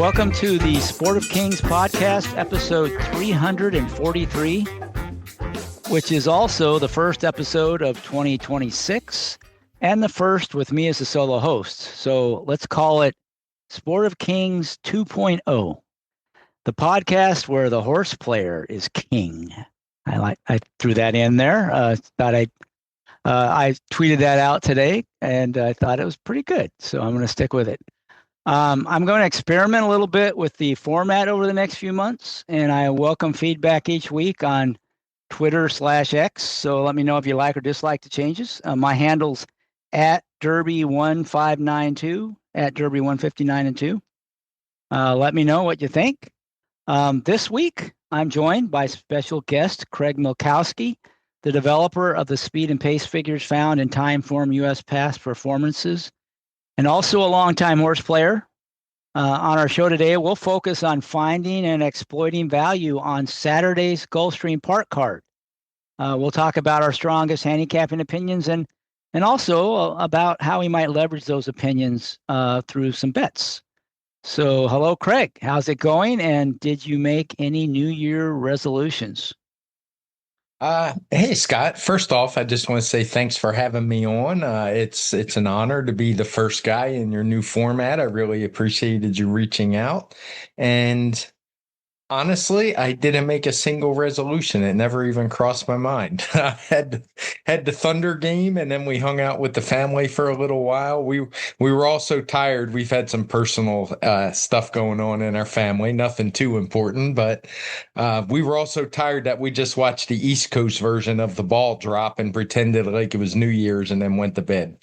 welcome to the Sport of Kings podcast, episode 343, which is also the first episode of 2026 and the first with me as a solo host. So let's call it Sport of Kings 2.0, the podcast where the horse player is king. I threw that in there. I tweeted that out today, and I thought it was pretty good, so I'm going to stick with it. I'm going to experiment a little bit with the format over the next few months, and I welcome feedback each week on Twitter/X. So let me know if you like or dislike the changes. My handle's at Derby1592, at Derby159 and 2. Let me know what you think. This week, I'm joined by special guest Craig Milkowski, the developer of the speed and pace figures found in Timeform US past performances, and also a longtime horse player. On our show today, we'll focus on finding and exploiting value on Saturday's Gulfstream Park card. We'll talk about our strongest handicapping opinions and also about how we might leverage those opinions through some bets. So, hello, Craig. How's it going? And did you make any New Year resolutions? Hey, Scott. First off, I just want to say thanks for having me on. It's an honor to be the first guy in your new format. I really appreciated you reaching out. And honestly, I didn't make a single resolution. It never even crossed my mind. I had the Thunder game, and then we hung out with the family for a little while. We were all so tired. We've had some personal stuff going on in our family, nothing too important, but we were all so tired that we just watched the East Coast version of the ball drop and pretended like it was New Year's and then went to bed.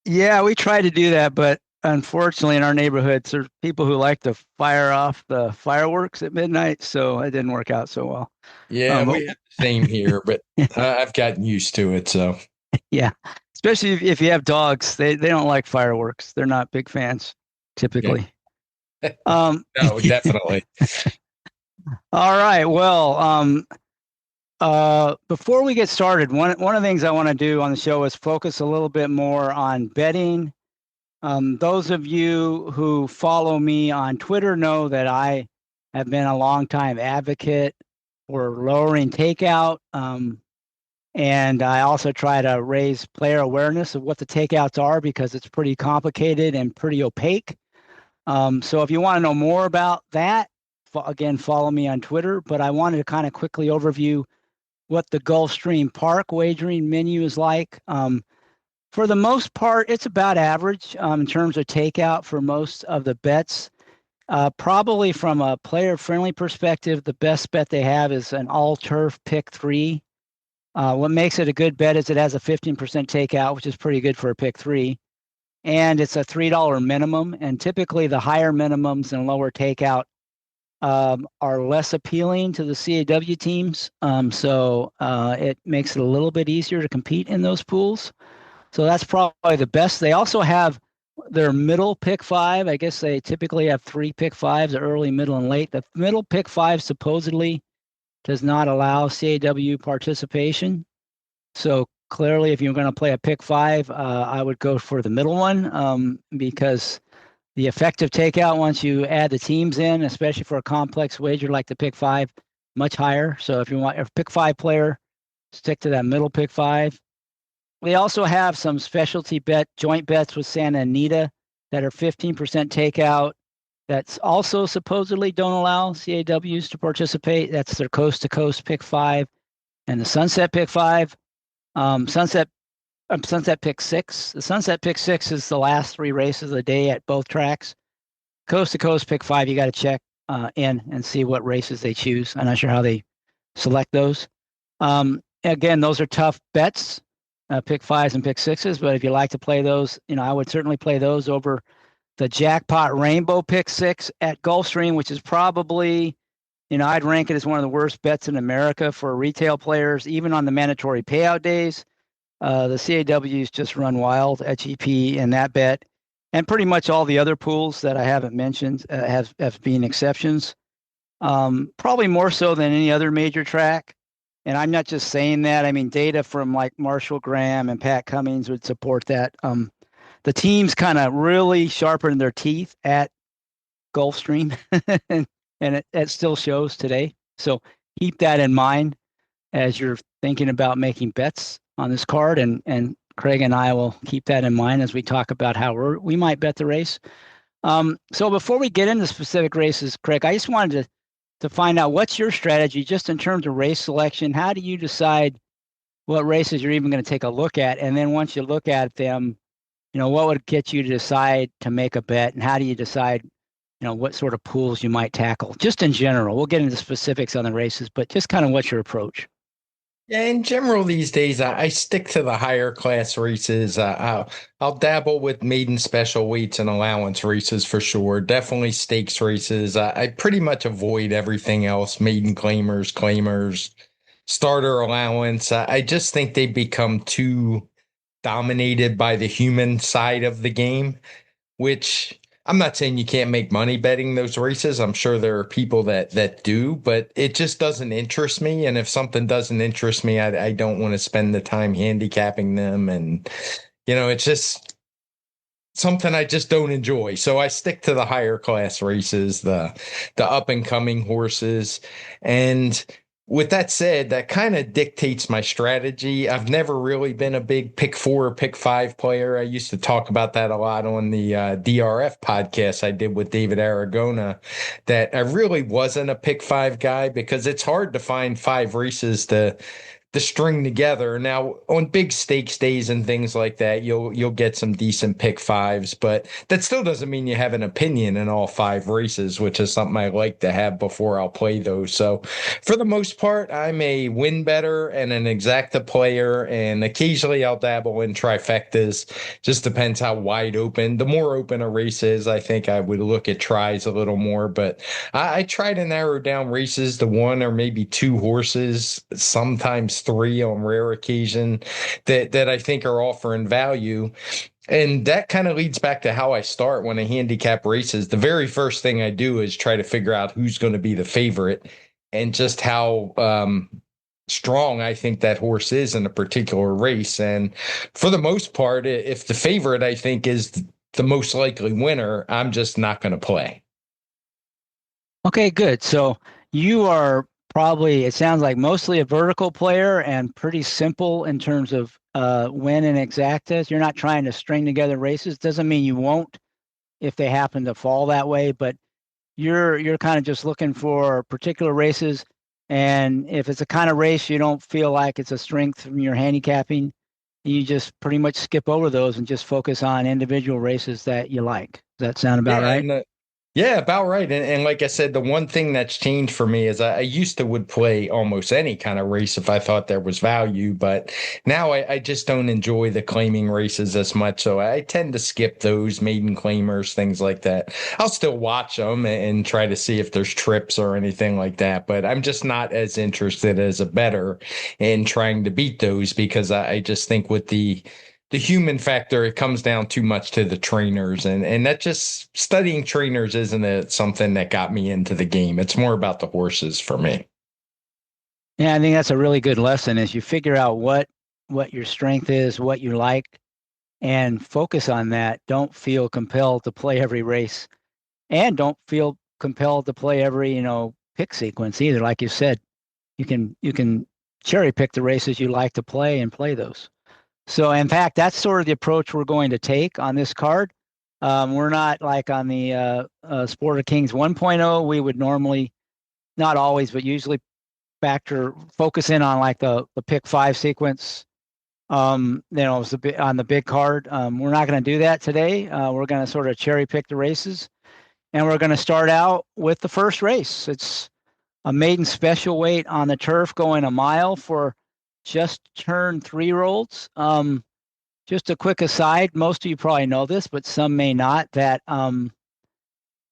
Yeah, we tried to do that, but unfortunately, in our neighborhoods, there's people who like to fire off the fireworks at midnight, so it didn't work out so well. Yeah, we have the same here, but I've gotten used to it. So yeah, especially if you have dogs, they don't like fireworks. They're not big fans typically. Yeah. No, definitely. All right. Well, before we get started, one of the things I want to do on the show is focus a little bit more on betting. Those of you who follow me on Twitter know that I have been a longtime advocate for lowering takeout. And I also try to raise player awareness of what the takeouts are because it's pretty complicated and pretty opaque. So if you want to know more about that, again, follow me on Twitter. But I wanted to kind of quickly overview what the Gulfstream Park wagering menu is like. For the most part, it's about average in terms of takeout for most of the bets. Probably from a player-friendly perspective, the best bet they have is an all-turf pick 3. What makes it a good bet is it has a 15% takeout, which is pretty good for a pick 3. And it's a $3 minimum. And typically, the higher minimums and lower takeout are less appealing to the CAW teams. So it makes it a little bit easier to compete in those pools. So that's probably the best. They also have their middle pick 5. I guess they typically have 3 pick 5s, early, middle, and late. The middle pick 5 supposedly does not allow CAW participation. So clearly, if you're going to play a pick 5, I would go for the middle one because the effective takeout once you add the teams in, especially for a complex wager like the pick 5, much higher. So if you want a pick 5 player, stick to that middle pick 5. They also have some specialty joint bets with Santa Anita that are 15% takeout. That's also supposedly don't allow CAWs to participate. That's their coast to coast pick 5 and the Sunset pick 5. Sunset pick 6. The Sunset pick 6 is the last 3 races of the day at both tracks. Coast to coast pick 5, you got to check in and see what races they choose. I'm not sure how they select those. Again, those are tough bets. Pick 5s and pick 6s, but if you like to play those, I would certainly play those over the jackpot rainbow pick 6 at Gulfstream, which is probably, I'd rank it as one of the worst bets in America for retail players, even on the mandatory payout days. The CAWs just run wild at GP in that bet, and pretty much all the other pools that I haven't mentioned have been exceptions. Probably more so than any other major track. And I'm not just saying that. I mean, data from like Marshall Graham and Pat Cummings would support that. The teams kind of really sharpened their teeth at Gulfstream, and it still shows today. So keep that in mind as you're thinking about making bets on this card, and Craig and I will keep that in mind as we talk about how we might bet the race. So before we get into specific races, Craig, I just wanted to find out what's your strategy just in terms of race selection. How do you decide what races you're even going to take a look at? And then once you look at them, what would get you to decide to make a bet? And how do you decide, what sort of pools you might tackle? Just in general, we'll get into specifics on the races, but just kind of what's your approach? Yeah, in general, these days, I stick to the higher class races. I'll dabble with maiden special weights and allowance races for sure. Definitely stakes races. I pretty much avoid everything else, maiden claimers, starter allowance. I just think they become too dominated by the human side of the game, which I'm not saying you can't make money betting those races. I'm sure there are people that do, but it just doesn't interest me. And if something doesn't interest me, I don't want to spend the time handicapping them. And it's just something I just don't enjoy. So I stick to the higher class races, the up and coming horses. And with that said, that kind of dictates my strategy. I've never really been a big pick four or pick five player. I used to talk about that a lot on the DRF podcast I did with David Aragona, that I really wasn't a pick five guy because it's hard to find five races to string together. Now, on big stakes days and things like that, you'll get some decent pick fives, but that still doesn't mean you have an opinion in all five races, which is something I like to have before I'll play those. So, for the most part, I'm a win better and an exacta player, and occasionally I'll dabble in trifectas. Just depends how wide open. The more open a race is, I think I would look at tries a little more, but I try to narrow down races to one or maybe two horses, sometimes three on rare occasion that I think are offering value. And that kind of leads back to how I start when I handicap races. The very first thing I do is try to figure out who's going to be the favorite and just how strong I think that horse is in a particular race. And for the most part, if the favorite I think is the most likely winner, I'm just not going to play. Okay, good. So you are probably, it sounds like mostly a vertical player and pretty simple in terms of win and exactas. You're not trying to string together races. Doesn't mean you won't if they happen to fall that way, but you're kind of just looking for particular races. And if it's a kind of race you don't feel like it's a strength from your handicapping, you just pretty much skip over those and just focus on individual races that you like. Does that sound about Yeah, right? and yeah, about right. And like I said, the one thing that's changed for me is I used to would play almost any kind of race if I thought there was value, but now I just don't enjoy the claiming races as much. So I tend to skip those maiden claimers, things like that. I'll still watch them and try to see if there's trips or anything like that, but I'm just not as interested as a bettor in trying to beat those because I just think with the human factor, it comes down too much to the trainers. And that just studying trainers isn't something that got me into the game. It's more about the horses for me. Yeah, I think that's a really good lesson is you figure out what your strength is, what you like, and focus on that. Don't feel compelled to play every race and don't feel compelled to play every, pick sequence either. Like you said, you can cherry pick the races you like to play and play those. So in fact, that's sort of the approach we're going to take on this card. We're not like on the Sport of Kings 1.0. We would normally, not always, but usually focus in on like the pick five sequence. It's a bit on the big card. We're not going to do that today. We're going to sort of cherry pick the races, and we're going to start out with the first race. It's a maiden special weight on the turf going a mile for just turned 3-year-olds. Just a quick aside, most of you probably know this, but some may not, that on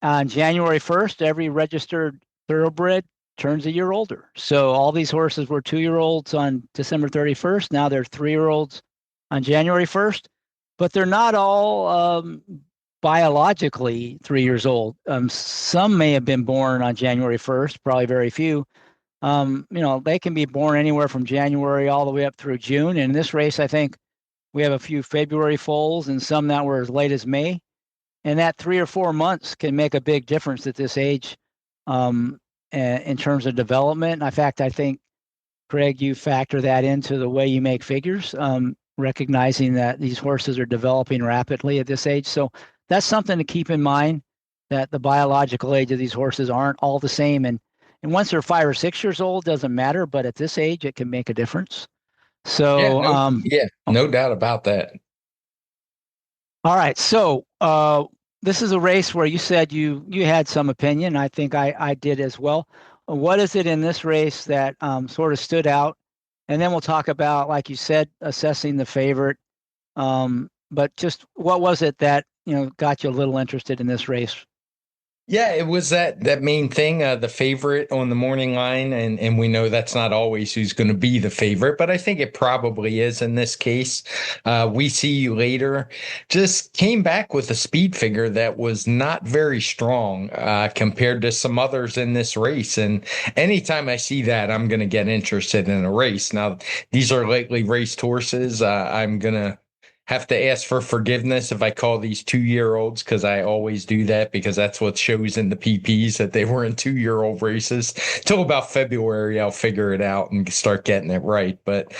January 1st, every registered thoroughbred turns a year older. So all these horses were 2-year-olds on December 31st. Now they're 3-year-olds on January 1st, but they're not all biologically 3 years old. Some may have been born on January 1st, probably very few. They can be born anywhere from January all the way up through June. And in this race, I think we have a few February foals and some that were as late as May. and that 3 or 4 months can make a big difference at this age, um, in terms of development. In fact, I think, Craig, you factor that into the way you make figures, recognizing that these horses are developing rapidly at this age. So that's something to keep in mind, that the biological age of these horses aren't all the same. And once they're 5 or 6 years old, doesn't matter. But at this age, it can make a difference. So, Yeah, no doubt about that. all right. So this is a race where you said you had some opinion. I think I did as well. What is it in this race that sort of stood out? And then we'll talk about, like you said, assessing the favorite. But just what was it that got you a little interested in this race? Yeah, it was that main thing, the favorite on the morning line, and we know that's not always who's going to be the favorite, but I think it probably is in this case. We see you later. Just came back with a speed figure that was not very strong compared to some others in this race, and anytime I see that, I'm going to get interested in a race. Now, these are lately raced horses. I'm gonna have to ask for forgiveness if I call these 2-year-olds because I always do that because that's what shows in the PPs that they were in 2-year-old races. Till about February, I'll figure it out and start getting it right. But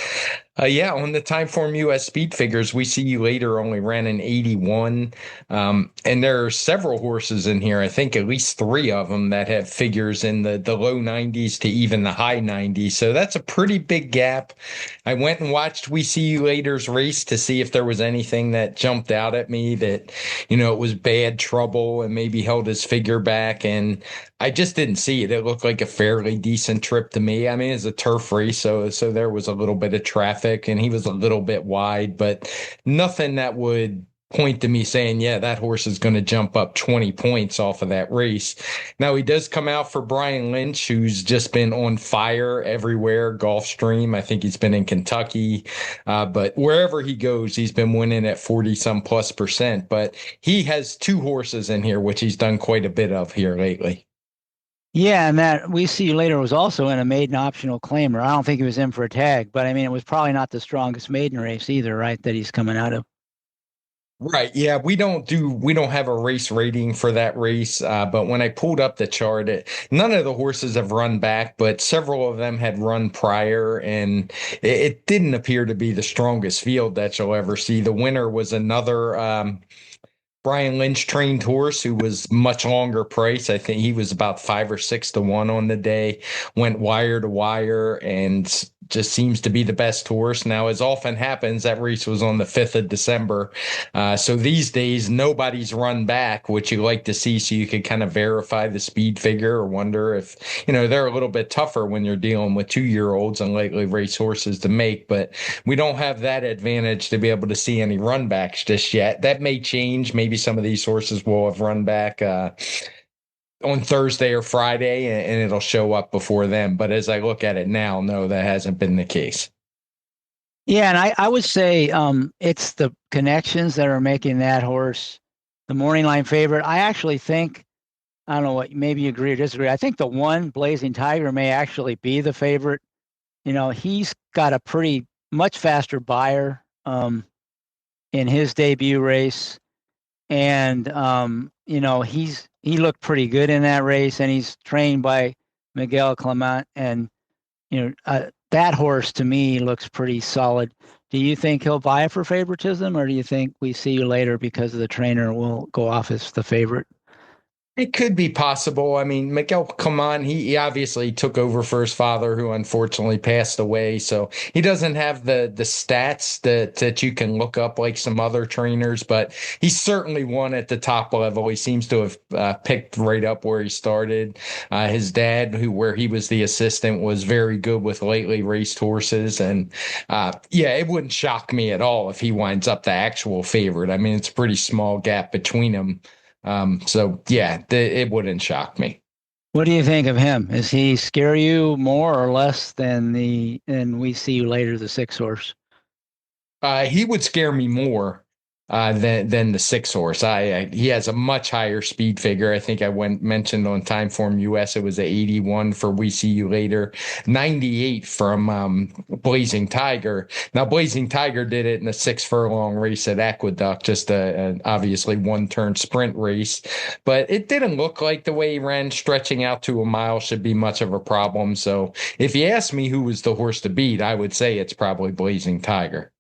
yeah, on the Timeform US speed figures, we see you later only ran an 81. And there are several horses in here. I think at least 3 of them that have figures in the low 90s to even the high 90s. So that's a pretty big gap. I went and watched We See You Later's race to see if there was anything that jumped out at me that, it was bad trouble and maybe held his figure back. And I just didn't see it. It looked like a fairly decent trip to me. I mean, it's a turf race, so there was a little bit of traffic and he was a little bit wide, but nothing that would point to me saying, yeah, that horse is going to jump up 20 points off of that race. Now he does come out for Brian Lynch, who's just been on fire everywhere. Gulfstream, I think he's been in Kentucky, but wherever he goes, he's been winning at 40 some plus percent. But he has 2 horses in here, which he's done quite a bit of here lately. Yeah, and that We See You Later was also in a maiden optional claimer. I don't think he was in for a tag, but I mean, it was probably not the strongest maiden race either, right? That he's coming out of. Right. Yeah, we don't have a race rating for that race. But when I pulled up the chart, none of the horses have run back, but several of them had run prior, and it didn't appear to be the strongest field that you'll ever see. The winner was another Brian Lynch trained horse who was much longer price. I think he was about 5 or 6 to 1 on the day, went wire to wire and just seems to be the best horse. Now, as often happens, that race was on the 5th of December. So these days, nobody's run back, which you like to see so you could kind of verify the speed figure or wonder if, they're a little bit tougher when you're dealing with 2-year-olds and lately race horses to make. But we don't have that advantage to be able to see any run backs just yet. That may change. Maybe some of these horses will have run back on Thursday or Friday, and it'll show up before then. But as I look at it now, no, that hasn't been the case. Yeah, and I would say it's the connections that are making that horse the morning line favorite. I actually think, I don't know what, maybe you agree or disagree. I think the one Blazing Tiger may actually be the favorite. He's got a pretty much faster buyer in his debut race. And he looked pretty good in that race, and he's trained by Miguel Clement, and that horse to me looks pretty solid. Do you think he'll buy it for favoritism, or do you think We See You Later because of the trainer will go off as the favorite? It could be possible. I mean, Miguel Coman, he obviously took over for his father, who unfortunately passed away. So he doesn't have the stats that you can look up like some other trainers, but he's certainly won at the top level. He seems to have picked right up where he started. His dad, where he was the assistant, was very good with lately raced horses, and yeah, it wouldn't shock me at all if he winds up the actual favorite. I mean, it's a pretty small gap between them. So yeah, it wouldn't shock me. What do you think of him? Is he scare you more or less than We See You Later, the 6 horse? He would scare me more. than the six horse. He has a much higher speed figure. I think I went mentioned on Timeform US it was a 81 for We See You Later, 98 from Blazing Tiger. Now Blazing Tiger did it in a 6 furlong race at Aqueduct, just a obviously one turn sprint race, but it didn't look like the way he ran stretching out to a mile should be much of a problem. So if you ask me who was the horse to beat, I would say it's probably Blazing Tiger.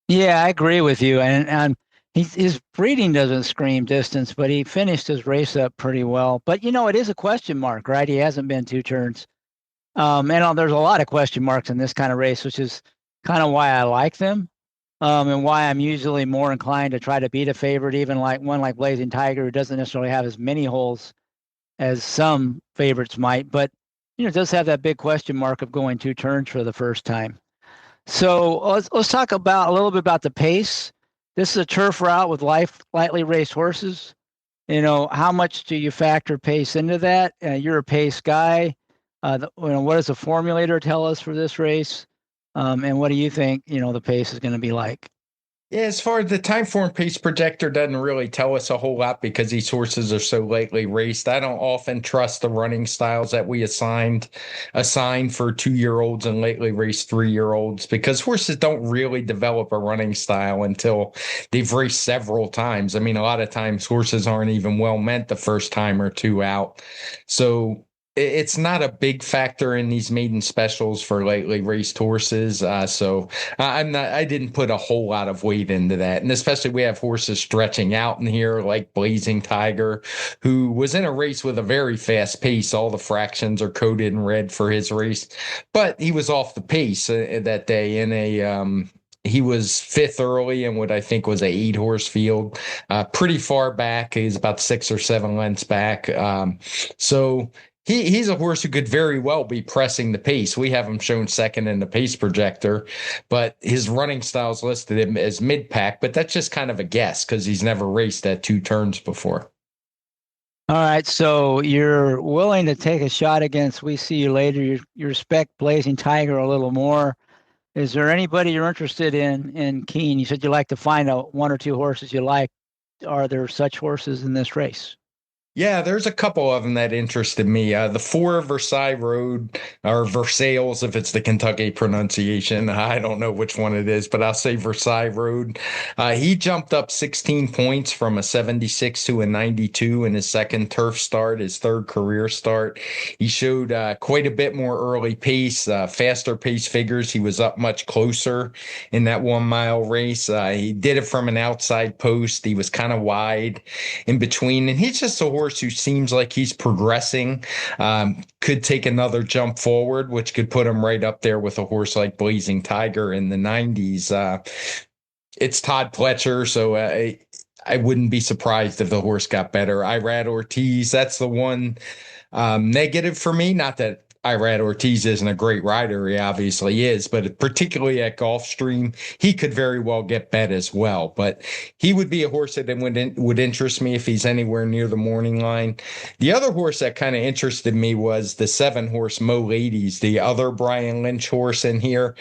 Yeah, I agree with you. And his breeding doesn't scream distance, but he finished his race up pretty well. But it is a question mark, right? He hasn't been 2 turns. And there's a lot of question marks in this kind of race, which is kind of why I like them. And why I'm usually more inclined to try to beat a favorite, even like one like Blazing Tiger, who doesn't necessarily have as many holes as some favorites might, but it does have that big question mark of going 2 turns for the first time. So let's talk about a little bit about the pace. This is a turf route with lightly raced horses. How much do you factor pace into that? You're a pace guy. What does the formulator tell us for this race? And what do you think, the pace is going to be like? Yeah, as far as the time form pace projector doesn't really tell us a whole lot because these horses are so lately raced. I don't often trust the running styles that we assigned for 2-year-olds and lately raced 3-year-olds because horses don't really develop a running style until they've raced several times. I mean, a lot of times horses aren't even well meant the first time or two out. So it's not a big factor in these maiden specials for lately raced horses. I didn't put a whole lot of weight into that. And especially we have horses stretching out in here like Blazing Tiger, who was in a race with a very fast pace. All the fractions are coded in red for his race, but he was off the pace that day in he was fifth early in what I think was a 8 horse field, pretty far back. He's about 6 or 7 lengths back. He's a horse who could very well be pressing the pace. We have him shown second in the pace projector, but his running styles listed him as mid pack. But that's just kind of a guess because he's never raced at 2 turns before. All right, so you're willing to take a shot against We See You Later. You respect Blazing Tiger a little more. Is there anybody you're interested in Keen? You said you like to find out 1 or 2 horses you like. Are there such horses in this race? Yeah, there's a couple of them that interested me. The 4 Versailles Road, or Versailles, if it's the Kentucky pronunciation. I don't know which one it is, but I'll say Versailles Road. He jumped up 16 points from a 76 to a 92 in his second turf start, his third career start. He showed quite a bit more early pace, faster pace figures. He was up much closer in that 1 mile race. He did it from an outside post. He was kind of wide in between, and he's just a horse who seems like he's progressing, could take another jump forward, which could put him right up there with a horse like Blazing Tiger in the 90s. It's Todd Pletcher, so I wouldn't be surprised if the horse got better. Irad Ortiz, that's the one negative for me. Not that Irad Ortiz isn't a great rider. He obviously is, but particularly at Gulfstream, he could very well get bet as well. But he would be a horse that would interest me if he's anywhere near the morning line. The other horse that kind of interested me was the 7 horse Mo Ladies, the other Brian Lynch horse in here.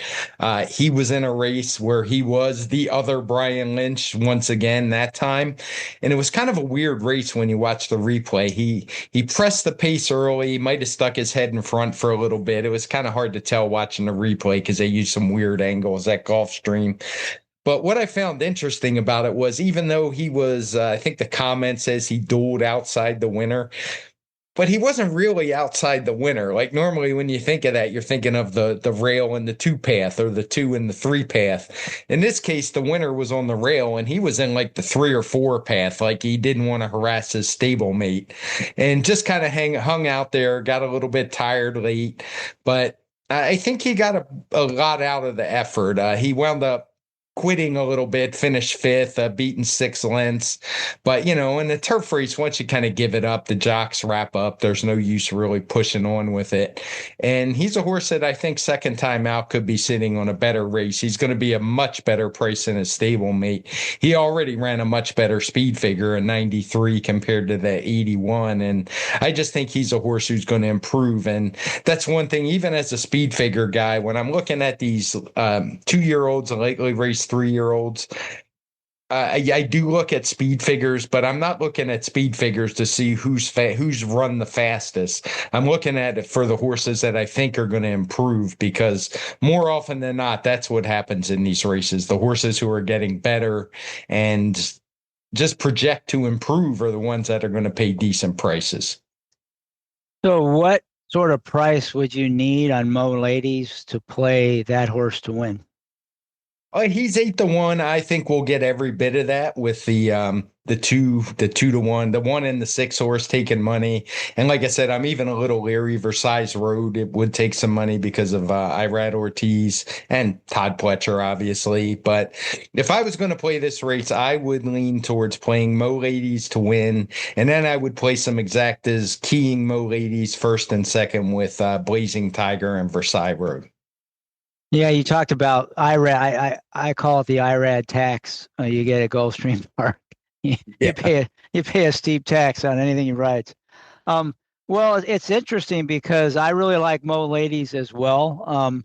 He was in a race where he was the other Brian Lynch once again that time. And it was kind of a weird race when you watch the replay. He pressed the pace early, might have stuck his head in front for a little bit. It was kind of hard to tell watching the replay because they used some weird angles at Gulfstream. But what I found interesting about it was even though he was, I think the comment says he dueled outside the winner, but he wasn't really outside the winner. Like normally when you think of that, you're thinking of the rail and the 2 path or the 2 and the 3 path. In this case, the winner was on the rail and he was in like the 3 or 4 path. Like he didn't want to harass his stablemate and just kind of hung out there, got a little bit tired late, but I think he got a lot out of the effort. He wound up quitting a little bit, finished fifth, beaten 6 lengths. But, in the turf race, once you kind of give it up, the jocks wrap up. There's no use really pushing on with it. And he's a horse that I think second time out could be sitting on a better race. He's going to be a much better price than his stablemate. He already ran a much better speed figure, a 93 compared to the 81. And I just think he's a horse who's going to improve. And that's one thing, even as a speed figure guy, when I'm looking at these 2-year-olds and lately raced 3-year-olds, I do look at speed figures, but I'm not looking at speed figures to see who's run the fastest. I'm looking at it for the horses that I think are going to improve because more often than not, that's what happens in these races. The horses who are getting better and just project to improve are the ones that are going to pay decent prices. So what sort of price would you need on Mo Ladies to play that horse to win? Oh, he's 8 to 1. I think we'll get every bit of that with the 2 to 1, the 1 and the 6 horse taking money. And like I said, I'm even a little leery Versailles Road. It would take some money because of Irad Ortiz and Todd Pletcher, obviously. But if I was going to play this race, I would lean towards playing Mo Ladies to win, and then I would play some exactas, keying Mo Ladies first and second with Blazing Tiger and Versailles Road. Yeah, you talked about IRAD. I call it the IRAD tax. You get at Gulfstream Park. You, you Yeah. pay a you pay a steep tax on anything you ride. Um, well, it's interesting because I really like Mo Ladies as well.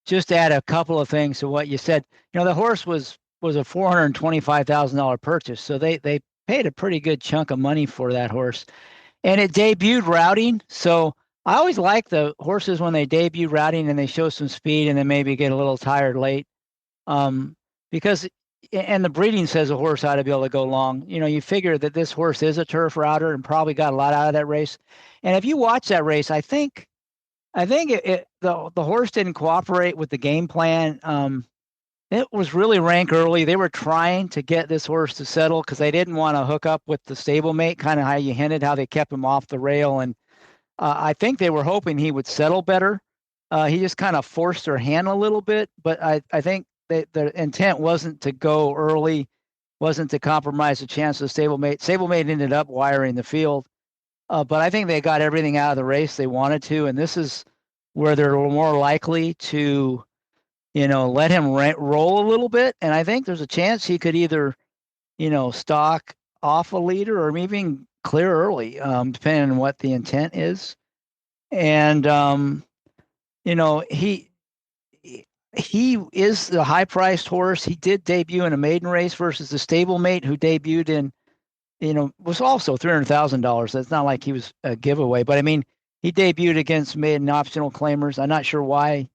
Just to add a couple of things to what you said. The horse was a $425,000 purchase, so they paid a pretty good chunk of money for that horse, and it debuted routing. So I always like the horses when they debut routing and they show some speed and then maybe get a little tired late. Um, because and the breeding says a horse ought to be able to go long. You figure that this horse is a turf router and probably got a lot out of that race. And if you watch that race, I think the horse didn't cooperate with the game plan. It was really rank early. They were trying to get this horse to settle because they didn't want to hook up with the stablemate, kind of how you hinted, how they kept him off the rail. And I think they were hoping he would settle better. He just kind of forced their hand a little bit, but I think the intent wasn't to go early, wasn't to compromise the chance of the stablemate. Stablemate ended up wiring the field, but I think they got everything out of the race they wanted to, and this is where they're more likely to, let him roll a little bit. And I think there's a chance he could either, stock off a leader or even clear early, depending on what the intent is. And you know, he is the high-priced horse. He did debut in a maiden race versus the stablemate who debuted in, was also $300,000. That's not like he was a giveaway, but I mean, he debuted against maiden optional claimers. I'm not sure why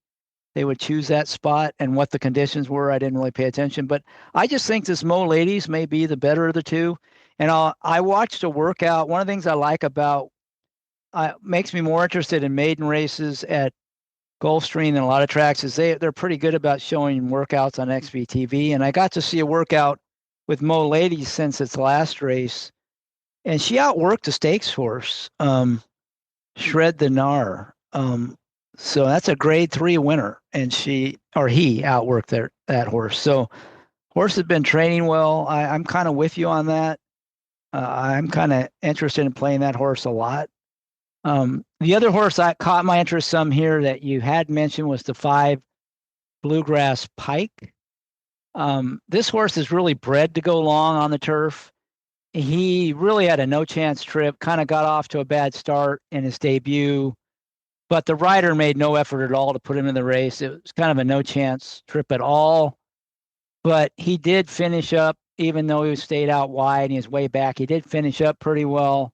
they would choose that spot and what the conditions were. I didn't really pay attention, but I just think this Mo Ladies may be the better of the two. And I watched a workout. One of the things I like about makes me more interested in maiden races at Gulfstream than a lot of tracks is they're pretty good about showing workouts on XBTV. And I got to see a workout with Mo Ladies since its last race, and she outworked the stakes horse, Shred the Gnar. So that's a grade 3 winner, and he outworked that horse. So horse has been training well. I'm kind of with you on that. I'm kind of interested in playing that horse a lot. The other horse that caught my interest some here that you had mentioned was the 5 Bluegrass Pike. This horse is really bred to go long on the turf. He really had a no chance trip, kind of got off to a bad start in his debut, but the rider made no effort at all to put him in the race. It was kind of a no chance trip at all, but he did finish up, even though he stayed out wide and he was way back. He did finish up pretty well.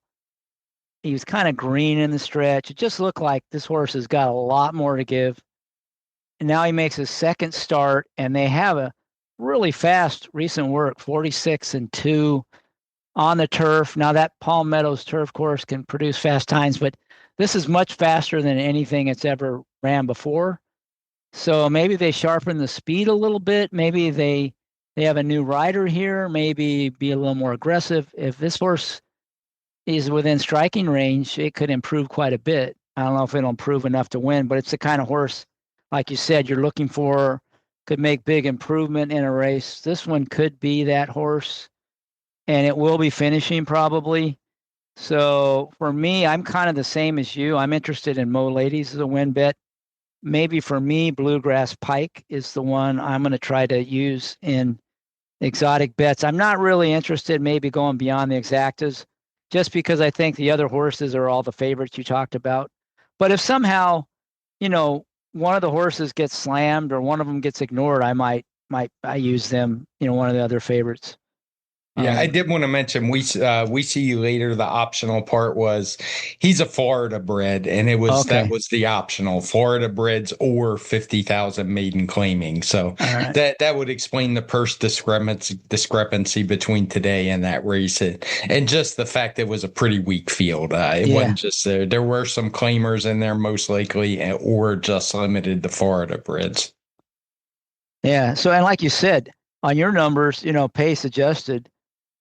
He was kind of green in the stretch. It just looked like this horse has got a lot more to give. And now he makes his second start, and they have a really fast recent work, 46-2 on the turf. Now that Palm Meadows turf course can produce fast times, but this is much faster than anything it's ever ran before. So maybe they sharpen the speed a little bit. Maybe they have a new rider here. Maybe be a little more aggressive. If this horse is within striking range, it could improve quite a bit. I don't know if it'll improve enough to win, but it's the kind of horse, like you said, you're looking for, could make big improvement in a race. This one could be that horse, and it will be finishing probably. So for me, I'm kind of the same as you. I'm interested in Mo Ladies as a win bet. Maybe for me, Bluegrass Pike is the one I'm going to try to use in exotic bets. I'm not really interested maybe going beyond the exactas just because I think the other horses are all the favorites you talked about. But if somehow, one of the horses gets slammed or one of them gets ignored, I might I use them, one of the other favorites. Yeah, I did want to mention we see you later. The optional part was he's a Florida bred, and that Okay. was the optional Florida breds or 50,000 maiden claiming. So All right. that would explain the purse discrepancy between today and that race, and just the fact it was a pretty weak field. It Yeah. wasn't just there were some claimers in there most likely, or just limited to Florida breds. Yeah. So, and like you said, on your numbers, pace adjusted,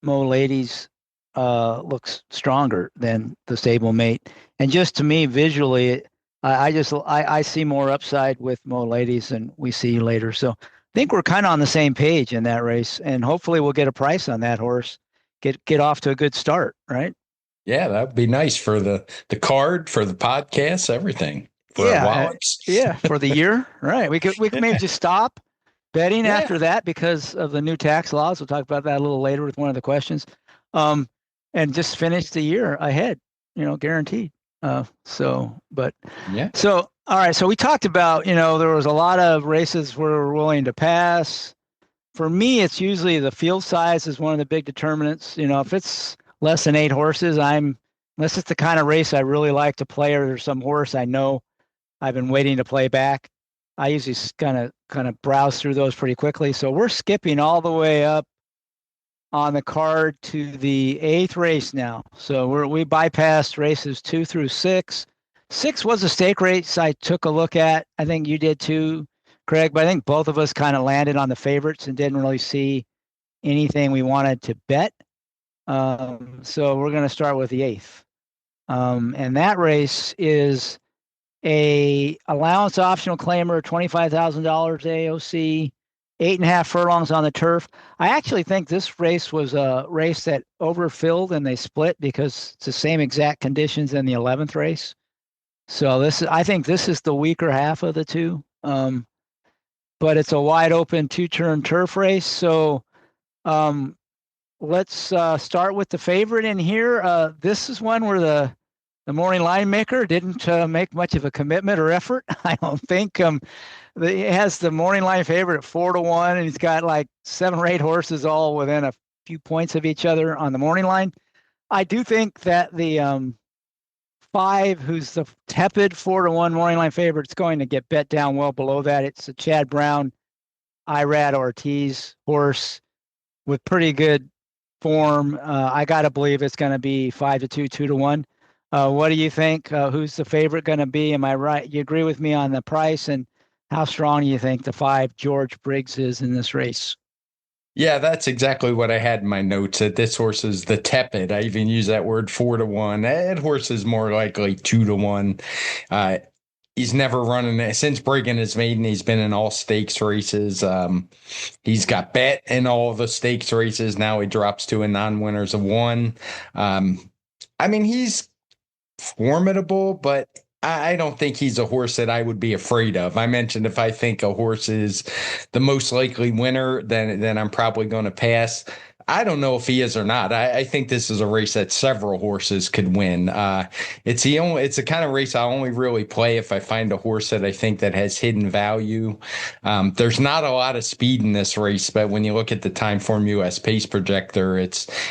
Mo Ladies looks stronger than the stable mate. And just to me, visually, I see more upside with Mo Ladies than we see later. So I think we're kind of on the same page in that race, and hopefully we'll get a price on that horse. Get off to a good start, right? Yeah, that would be nice for the card, for the podcast, everything, for our Yeah, wallets. yeah, for the year, right? We could maybe just stop betting Yeah. after that because of the new tax laws. We'll talk about that a little later with one of the questions, um, and just finish the year ahead, guaranteed. But Yeah. all right. So we talked about, there was a lot of races we're willing to pass. For me, it's usually the field size is one of the big determinants. If it's less than 8 horses, unless it's the kind of race I really like to play, or there's some horse I know I've been waiting to play back. I usually kind of browse through those pretty quickly. So we're skipping all the way up on the card to the eighth race now. So we bypassed races 2 through 6. 6 was a stake race I took a look at. I think you did too, Craig. But I think both of us kind of landed on the favorites and didn't really see anything we wanted to bet. So we're going to start with the eighth. And that race is a allowance optional claimer, $25,000 AOC, 8.5 furlongs on the turf. I actually think this race was a race that overfilled and they split because it's the same exact conditions in the 11th race. So I think this is the weaker half of the two. But it's a wide open 2-turn turf race. So um, let's start with the favorite in here. This is one where the morning line maker didn't make much of a commitment or effort. I don't think. He has the morning line favorite at 4-1, and he's got like 7 or 8 horses all within a few points of each other on the morning line. I do think that the 5, who's the tepid 4-1 morning line favorite, is going to get bet down well below that. It's a Chad Brown, Irad Ortiz horse with pretty good form. I got to believe it's going to be 5-2, 2-1. What do you think? Who's the favorite going to be? Am I right? You agree with me on the price, and how strong do you think the 5 George Briggs is in this race? Yeah, that's exactly what I had in my notes. That this horse is the tepid. I even use that word 4-1. That horse is more likely 2-1. Uh, he's never running since breaking his maiden. He's been in all stakes races. He's got bet in all the stakes races. Now he drops to a non-winners of one. I mean, he's formidable, but I don't think he's a horse that I would be afraid of. I mentioned if I think a horse is the most likely winner, then I'm probably going to pass. I don't know if he is or not. I think this is a race that several horses could win. It's the kind of race I only really play if I find a horse that I think that has hidden value. There's not a lot of speed in this race, but when you look at the Timeform US pace projector,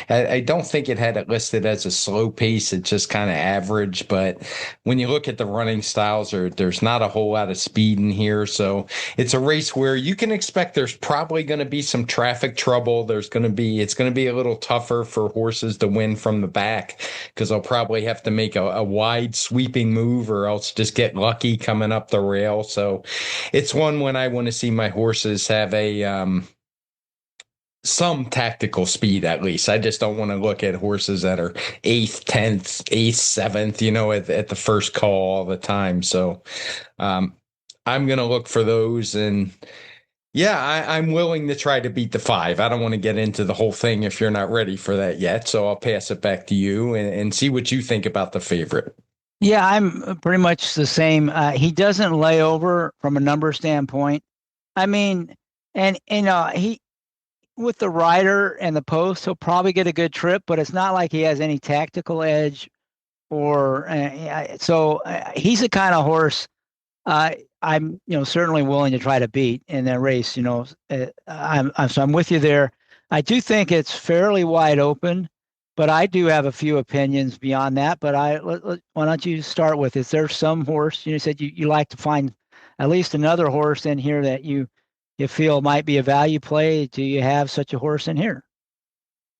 I don't think it had it listed as a slow pace. It's just kind of average. But when you look at the running styles, there's not a whole lot of speed in here. So it's a race where you can expect there's probably going to be some traffic trouble. It's going to be a little tougher for horses to win from the back because they'll probably have to make a wide sweeping move or else just get lucky coming up the rail. So it's one when I want to see my horses have a some tactical speed at least. I just don't want to look at horses that are eighth, 10th, eighth, seventh, at the first call all the time. So I'm going to look for those. And yeah, I'm willing to try to beat the 5. I don't want to get into the whole thing if you're not ready for that yet. So I'll pass it back to you and see what you think about the favorite. Yeah, I'm pretty much the same. He doesn't lay over from a number standpoint. I mean, and he with the rider and the post, he'll probably get a good trip, but it's not like he has any tactical edge or he's the kind of horse I'm certainly willing to try to beat in that race. So I'm with you there. I do think it's fairly wide open, but I do have a few opinions beyond that. But why don't you start with, is there some horse, you said you like to find at least another horse in here that you feel might be a value play? Do you have such a horse in here?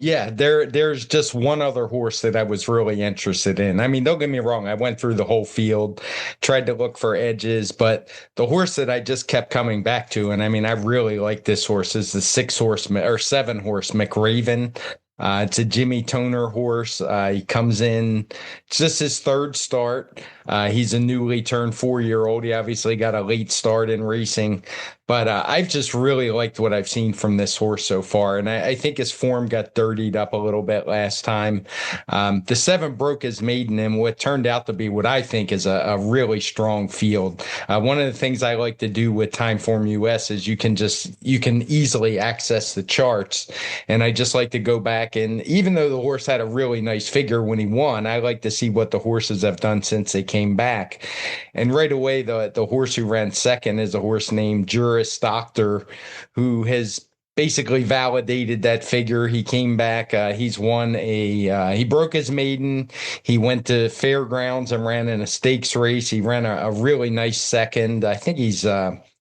Yeah, there's just one other horse that I was really interested in. I mean, don't get me wrong, I went through the whole field, tried to look for edges, but the horse that I just kept coming back to, and I mean, I really like this horse, is the 6 horse or 7 horse McRaven. It's a Jimmy Toner horse. He comes in, it's just his third start. He's a newly turned 4-year old. He obviously got a late start in racing. But I've just really liked what I've seen from this horse so far. And I think his form got dirtied up a little bit last time. The 7 broke his maiden in what turned out to be what I think is a really strong field. One of the things I like to do with Timeform US is you can easily access the charts. And I just like to go back, and even though the horse had a really nice figure when he won, I like to see what the horses have done since they came back. And right away, the horse who ran second is a horse named Juris Doctor, who has basically validated that figure. He came back. He's won he broke his maiden. He went to fairgrounds and ran in a stakes race. He ran a really nice second. I think he's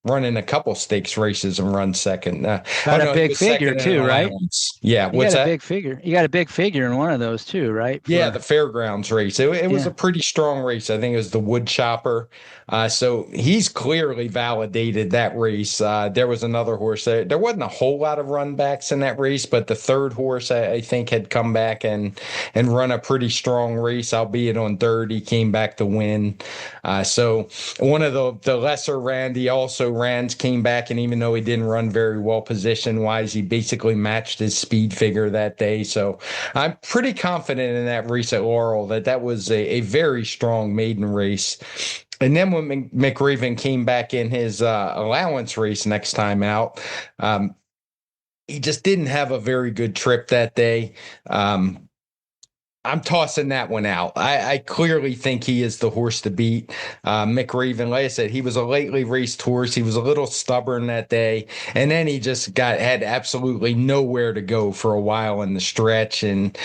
running a couple stakes races and run second. Oh Got a no, he big was figure second in an too, right? allowance. Yeah, You what's got a that? big figure. You got a big figure in one of those too, right? Yeah, the For fairgrounds race. It was a Yeah. pretty strong race. I think it was the wood chopper. So he's clearly validated that race. There was another horse there. There wasn't a whole lot of run backs in that race, but the third horse I think had come back and run a pretty strong race, albeit on dirt. He came back to win. So one of the lesser Randy also ran, came back, and even though he didn't run very well position wise, he basically matched his speed figure that day. So I'm pretty confident in that race at Laurel that was a very strong maiden race. And then when McRaven came back in his allowance race next time out, he just didn't have a very good trip that day. I'm tossing that one out. I clearly think he is the horse to beat. McRaven, like I said, he was a lately raced horse. He was a little stubborn that day, and then he just had absolutely nowhere to go for a while in the stretch, and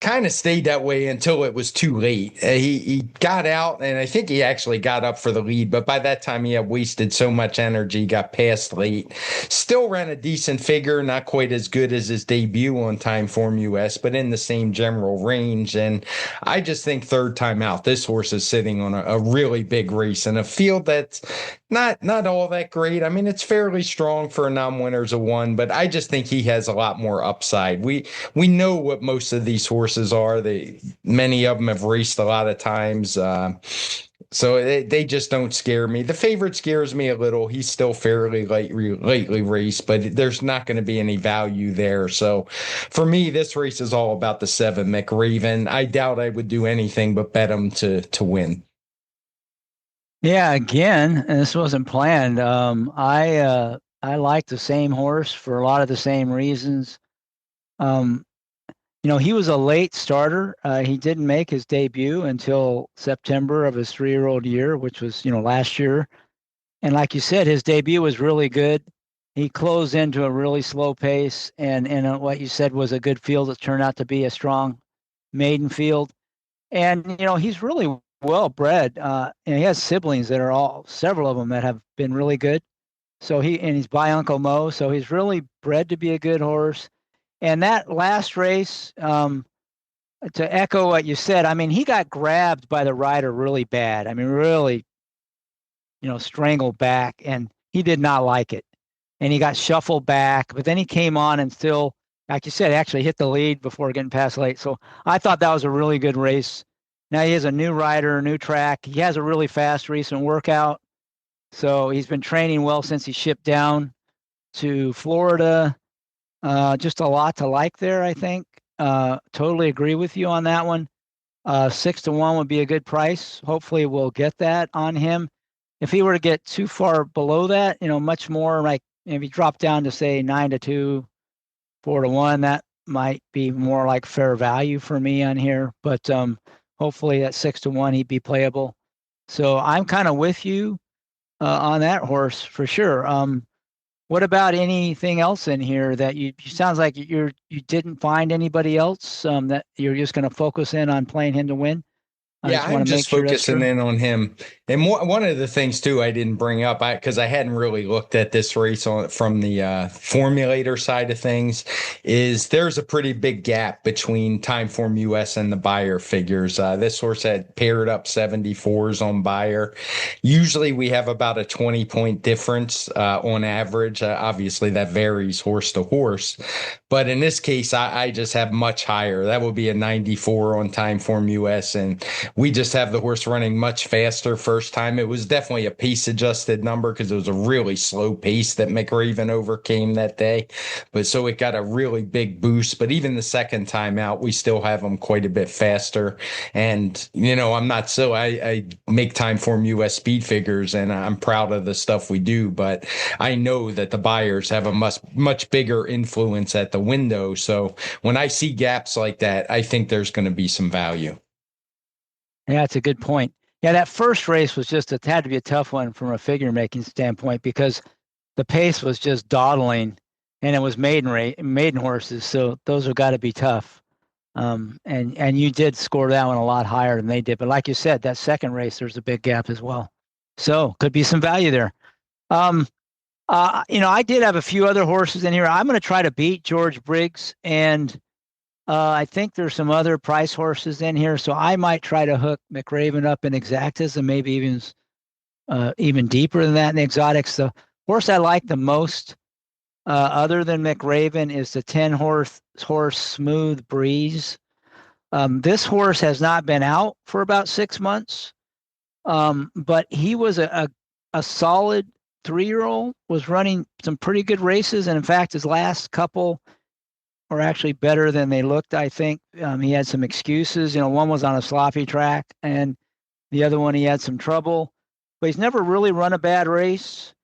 kind of stayed that way until it was too late. He got out, and I think he actually got up for the lead, but by that time he had wasted so much energy, got past late. Still ran a decent figure, not quite as good as his debut on Timeform US, but in the same general range. And I just think third time out, this horse is sitting on a really big race in a field that's not all that great. I mean, it's fairly strong for a non-winners of one, but I just think he has a lot more upside. We know what most of these horses are. Many of them have raced a lot of times. So they just don't scare me. The favorite scares me a little. He's still fairly lately raced, but there's not going to be any value there. So for me, this race is all about the 7 McRaven. I doubt I would do anything but bet him to win. Yeah, again, and this wasn't planned. I like the same horse for a lot of the same reasons. Um, he was a late starter. He didn't make his debut until September of his 3-year-old year, which was, last year. And like you said, his debut was really good. He closed into a really slow pace, and what you said was a good field that turned out to be a strong maiden field. And he's really well bred. And he has siblings that are several of them that have been really good. So he's by Uncle Mo, so he's really bred to be a good horse. And that last race, to echo what you said, I mean, he got grabbed by the rider really bad. I mean, really, strangled back, and he did not like it. And he got shuffled back, but then he came on and still, like you said, actually hit the lead before getting past late. So I thought that was a really good race. Now he has a new rider, a new track. He has a really fast recent workout. So he's been training well since he shipped down to Florida. Just a lot to like there, I think. Totally agree with you on that one. 6-1 would be a good price. Hopefully we'll get that on him. If he were to get too far below that, much more like maybe drop down to say 9-2, 4-1, that might be more like fair value for me on here. But hopefully at 6-1 he'd be playable. So I'm kind of with you on that horse for sure. What about anything else in here that you sounds like you didn't find anybody else that you're just going to focus in on playing him to win? I Yeah, just want I'm to make just sure that's focusing true. in on him. And one of the things too I didn't bring up, because I hadn't really looked at this race on from the formulator side of things, is there's a pretty big gap between Timeform US and the Buyer figures. This horse had paired up 74s on Buyer. Usually we have about a 20-point difference on average. Obviously that varies horse to horse, but in this case I just have much higher. That would be a 94 on Timeform US, and we just have the horse running much faster first time. It was definitely a pace adjusted number because it was a really slow pace that McRaven overcame that day. But so it got a really big boost. But even the second time out, we still have them quite a bit faster. And, I'm not so, I make Timeform US speed figures and I'm proud of the stuff we do. But I know that the Buyers have a much bigger influence at the window. So when I see gaps like that, I think there's going to be some value. Yeah, that's a good point. Yeah, that first race was just it had to be a tough one from a figure making standpoint because the pace was just dawdling, and it was maiden horses, so those have got to be tough. And you did score that one a lot higher than they did, but like you said, that second race there's a big gap as well, so could be some value there. Um, I did have a few other horses in here. I'm going to try to beat George Briggs, and I think there's some other price horses in here, so I might try to hook McRaven up in exactas and maybe even deeper than that in the exotics. The horse I like the most, other than McRaven, is the 10 horse Smooth Breeze. This horse has not been out for about 6 months, but he was a solid 3 year old, was running some pretty good races. And in fact, his last couple were actually better than they looked, I think. He had some excuses. One was on a sloppy track, and the other one he had some trouble. But he's never really run a bad race.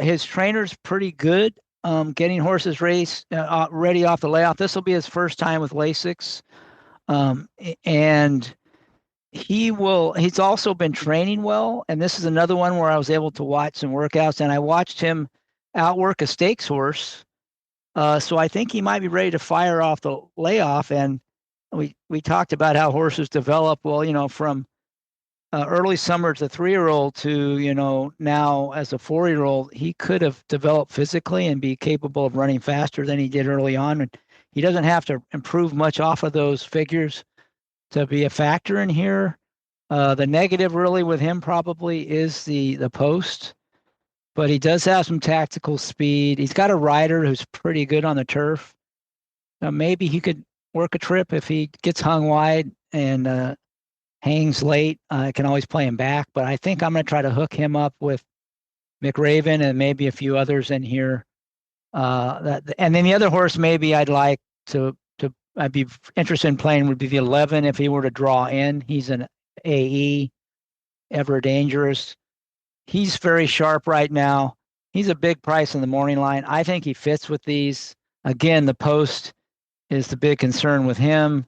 His trainer's pretty good, getting horses ready off the layoff. This will be his first time with Lasix. And he's also been training well. And this is another one where I was able to watch some workouts, and I watched him outwork a stakes horse. So I think he might be ready to fire off the layoff. And we talked about how horses develop. Well, from early summer as a 3 year old to now as a 4 year old, he could have developed physically and be capable of running faster than he did early on. And he doesn't have to improve much off of those figures to be a factor in here. The negative really with him probably is the post, but he does have some tactical speed. He's got a rider who's pretty good on the turf. Maybe he could work a trip if he gets hung wide and hangs late. I can always play him back, but I think I'm going to try to hook him up with McRaven and maybe a few others in here. And then the other horse maybe I'd like to I'd be interested in playing would be the 11 if he were to draw in. He's an AE, ever dangerous. He's very sharp right now. He's a big price in the morning line. I think he fits with these. Again, the post is the big concern with him.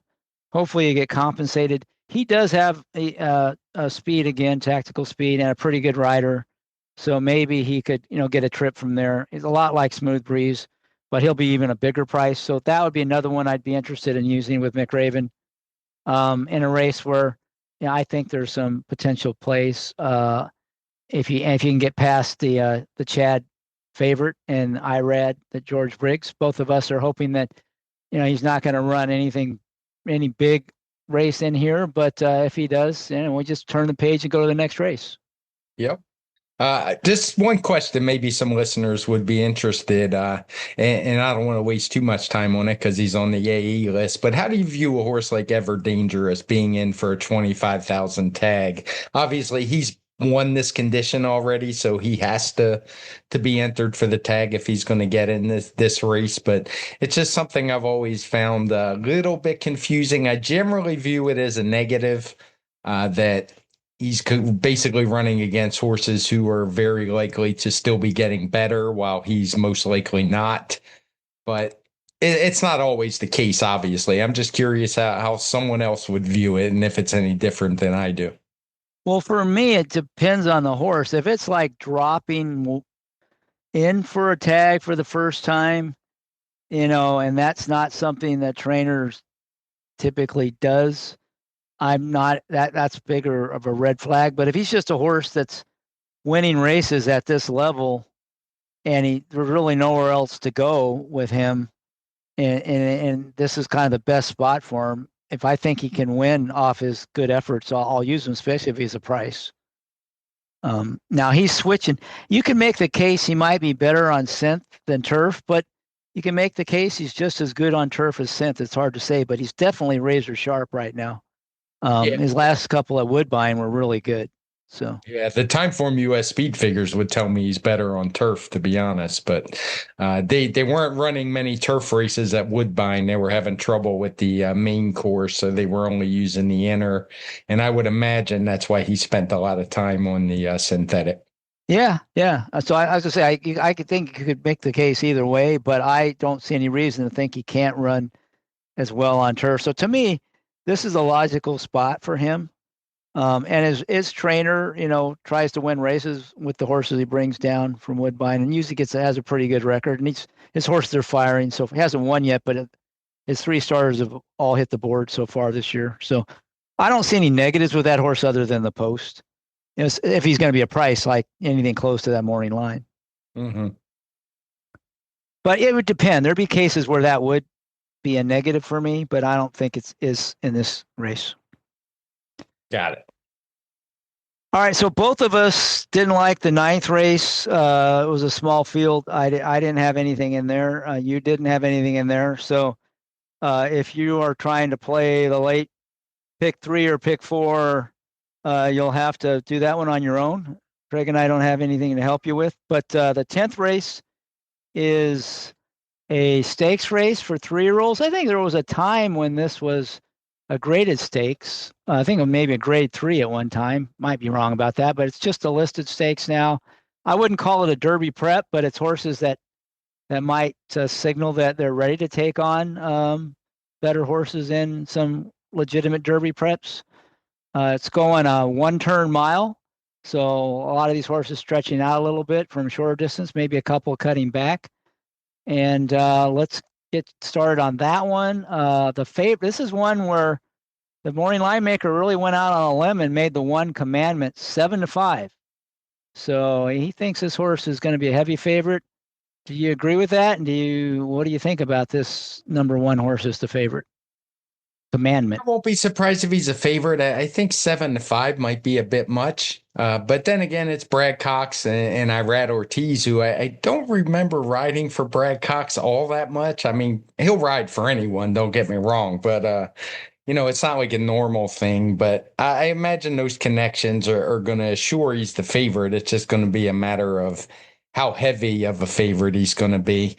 Hopefully, you get compensated. He does have a speed again, tactical speed, and a pretty good rider. So maybe he could, get a trip from there. He's a lot like Smooth Breeze, but he'll be even a bigger price. So that would be another one I'd be interested in using with McRaven in a race where, I think there's some potential place. If you can get past the Chad favorite and IRAD, that George Briggs, both of us are hoping that he's not going to run any big race in here, but if he does, we just turn the page and go to the next race. Yep. Just one question, maybe some listeners would be interested, and I don't want to waste too much time on it because he's on the AE list. But how do you view a horse like Ever Dangerous being in for a 25,000 tag? Obviously, he's won this condition already, so he has to be entered for the tag if he's going to get in this race. But it's just something I've always found a little bit confusing. I generally view it as a negative, that he's basically running against horses who are very likely to still be getting better while he's most likely not. But it's not always the case, obviously. I'm just curious how someone else would view it and if it's any different than I do. Well, for me, it depends on the horse. If it's like dropping in for a tag for the first time, and that's not something that trainers typically does. I'm not that's bigger of a red flag. But if he's just a horse that's winning races at this level and there's really nowhere else to go with him, and this is kind of the best spot for him. If I think he can win off his good efforts, I'll use him, especially if he's a price. Now he's switching. You can make the case he might be better on synth than turf, but you can make the case he's just as good on turf as synth. It's hard to say, but he's definitely razor sharp right now. Yeah. His last couple at Woodbine were really good. So Yeah, the Timeform US speed figures would tell me he's better on turf, to be honest. But they weren't running many turf races at Woodbine. They were having trouble with the main course, so they were only using the inner. And I would imagine that's why he spent a lot of time on the synthetic. yeah, yeah. So I was gonna say I could think you could make the case either way, but I don't see any reason to think he can't run as well on turf. So to me, this is a logical spot for him. And his trainer, tries to win races with the horses he brings down from Woodbine, and usually has a pretty good record. And his horses are firing, so he hasn't won yet, but his three starters have all hit the board so far this year. So I don't see any negatives with that horse other than the post. If he's going to be a price like anything close to that morning line, Hmm. but it would depend. There'd be cases where that would be a negative for me, but I don't think it's is in this race. Got it. All right, so both of us didn't like the ninth race. It was a small field. I didn't have anything in there. You didn't have anything in there. So if you are trying to play the late pick three or pick four, you'll have to do that one on your own. Craig and I don't have anything to help you with. But the 10th race is a stakes race for 3-year-olds. I think there was a time when this was a graded stakes. I think it was maybe a grade 3 at one time. Might be wrong about that, but it's just a listed stakes now. I wouldn't call it a Derby prep, but it's horses that might signal that they're ready to take on better horses in some legitimate Derby preps. It's going a 1-turn mile, so a lot of these horses stretching out a little bit from shorter distance, maybe a couple cutting back. And let's get started on that one. This is one where the morning line maker really went out on a limb and made the one commandment 7-5. So he thinks this horse is going to be a heavy favorite. Do you agree with that? And what do you think about this number one horse as the favorite? Commandment. I won't be surprised if he's a favorite. I think 7-5 might be a bit much. But then again, it's Brad Cox and Irad Ortiz, who I don't remember riding for Brad Cox all that much. I mean, he'll ride for anyone, don't get me wrong. But, it's not like a normal thing. But I imagine those connections are going to assure he's the favorite. It's just going to be a matter of how heavy of a favorite he's going to be.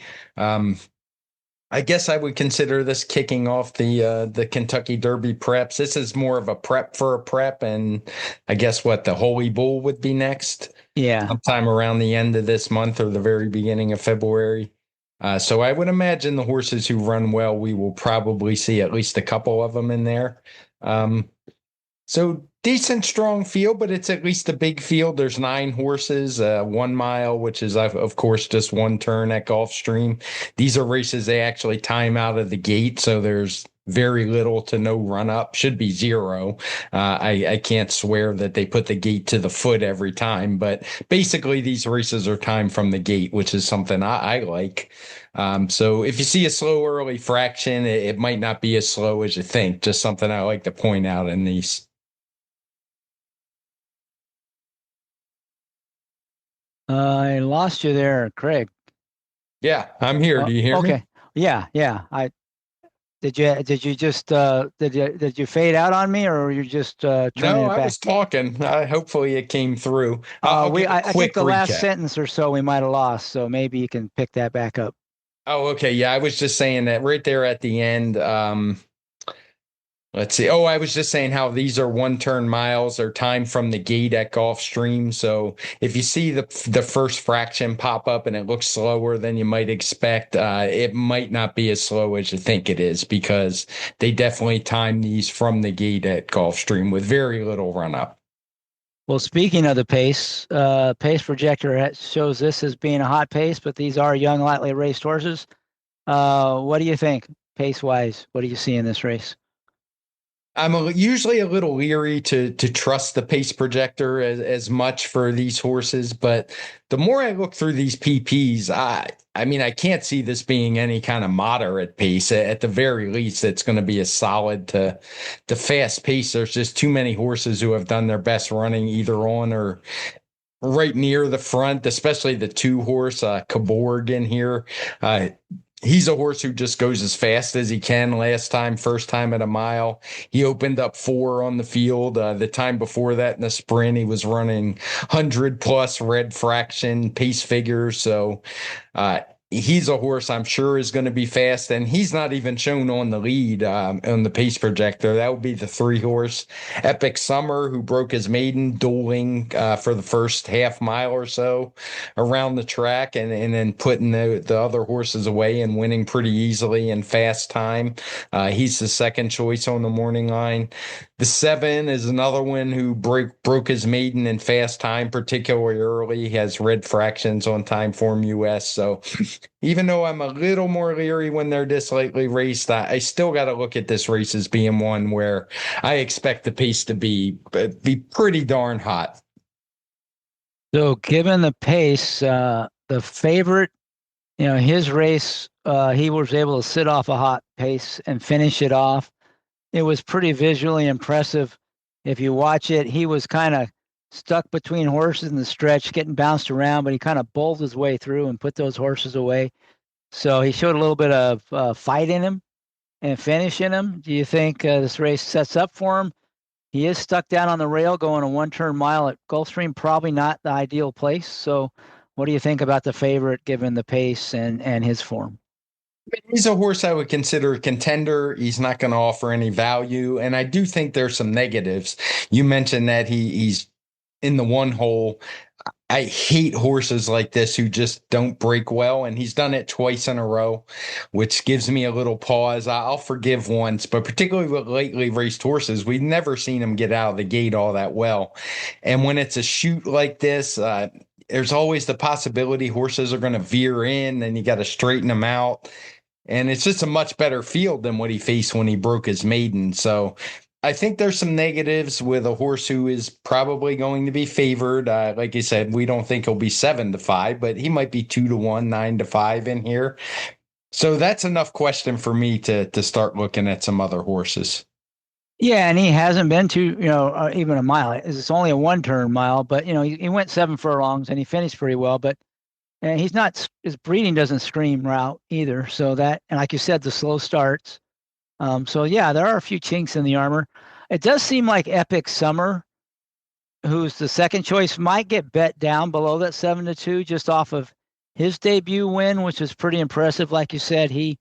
I guess I would consider this kicking off the Kentucky Derby preps. This is more of a prep for a prep, and I guess what the Holy Bull would be next, Yeah. sometime around the end of this month or the very beginning of February. So I would imagine the horses who run well, we will probably see at least a couple of them in there. So decent, strong field, but it's at least a big field. There's 9 horses, 1 mile, which is, of course, just one turn at Gulfstream. These are races they actually time out of the gate, so there's very little to no run up. Should be 0. I can't swear that they put the gate to the foot every time, but basically these races are timed from the gate, which is something I like. So if you see a slow early fraction, it might not be as slow as you think. Just something I like to point out in these. I lost you there, Craig. Yeah, I'm here. Do you hear me? Okay. Yeah, yeah. I did you just did you fade out on me, or were you just turning No, it I back? was talking. Hopefully it came through. I'll give a I think quick the last recap. sentence or so we might have lost, so maybe you can pick that back up. Oh, okay. Yeah, I was just saying that right there at the end. Let's see. Oh, I was just saying how these are 1-turn miles or time from the gate at Gulfstream. So if you see the first fraction pop up and it looks slower than you might expect, it might not be as slow as you think it is because they definitely time these from the gate at Gulfstream with very little run up. Well, speaking of the pace projector shows this as being a hot pace, but these are young, lightly raced horses. What do you think, pace wise? What do you see in this race? Usually a little leery to trust the pace projector as much for these horses, but the more I look through these PPs, I mean I can't see this being any kind of moderate pace. At the very least, it's going to be a solid to fast pace. There's just too many horses who have done their best running either on or right near the front, especially the two horse Caborg in here. Uh, he's a horse who just goes as fast as he can. First time at a mile, he opened up 4 on the field. The time before that in the sprint, he was running 100 plus red fraction pace figures. So uh, he's a horse I'm sure is going to be fast, and he's not even shown on the lead on the pace projector. That would be the 3 horse Epic Summer, who broke his maiden dueling for the first half mile or so around the track, and then putting the other horses away and winning pretty easily in fast time. He's the second choice on the morning line. The 7 is another one who broke his maiden in fast time, particularly early. He has red fractions on Time Form US. So even though I'm a little more leery when they're this lightly raced, I still got to look at this race as being one where I expect the pace to be pretty darn hot. So, given the pace, the favorite, his race, he was able to sit off a hot pace and finish it off. It was pretty visually impressive. If you watch it, he was kind of stuck between horses in the stretch, getting bounced around, but he kind of bowled his way through and put those horses away. So he showed a little bit of fight in him and finish in him. Do you think this race sets up for him? He is stuck down on the rail going a one-turn mile at Gulfstream, probably not the ideal place. So what do you think about the favorite given the pace and his form? He's a horse I would consider a contender. He's not going to offer any value. And I do think there's some negatives. You mentioned that he's in the one hole. I hate horses like this who just don't break well, and he's done it twice in a row, which gives me a little pause. I'll forgive once, but particularly with lately raced horses, we've never seen them get out of the gate all that well. And when it's a shoot like this, there's always the possibility horses are going to veer in, and you got to straighten them out. And it's just a much better field than what he faced when he broke his maiden. So I think there's some negatives with a horse who is probably going to be favored. Like you said, we don't think he'll be 7-5, but he might be 2-1, 9-5 in here. So that's enough question for me to start looking at some other horses. Yeah, and he hasn't been to, even a mile. It's only a one-turn mile, but, he went 7 furlongs and he finished pretty well, but and he's not, his breeding doesn't scream route either. So that, and like you said, the slow starts. So yeah, there are a few chinks in the armor. It does seem like Epic Summer, who's the second choice, might get bet down below that 7-2 just off of his debut win, which was pretty impressive. Like you said, he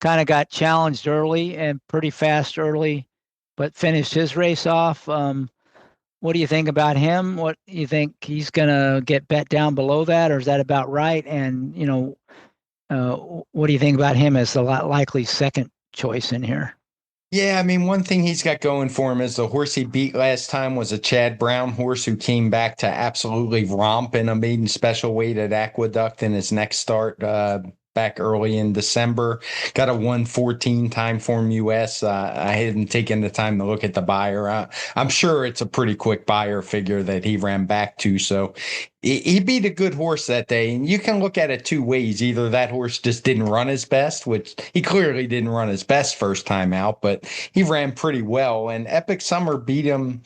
kind of got challenged early and pretty fast early, but finished his race off. What do you think about him? What do you think he's going to get bet down below that, or is that about right? And, what do you think about him as the likely second choice in here? Yeah, I mean, one thing he's got going for him is the horse he beat last time was a Chad Brown horse who came back to absolutely romp in a maiden special weight at Aqueduct in his next start back early in December. Got a 114 Time Form US. I hadn't taken the time to look at the buyer. I'm sure it's a pretty quick buyer figure that he ran back to. So he beat a good horse that day. And you can look at it 2 ways. Either that horse just didn't run his best, which he clearly didn't run his best first time out, but he ran pretty well. And Epic Summer beat him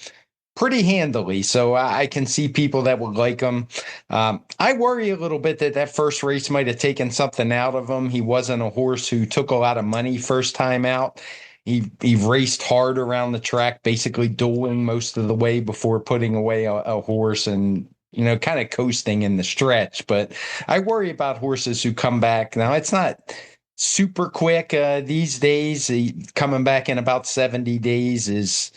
pretty handily. So I can see people that would like him. I worry a little bit that first race might have taken something out of him. He wasn't a horse who took a lot of money first time out. He raced hard around the track, basically dueling most of the way before putting away a horse and kind of coasting in the stretch. But I worry about horses who come back. Now, it's not super quick these days. Coming back in about 70 days is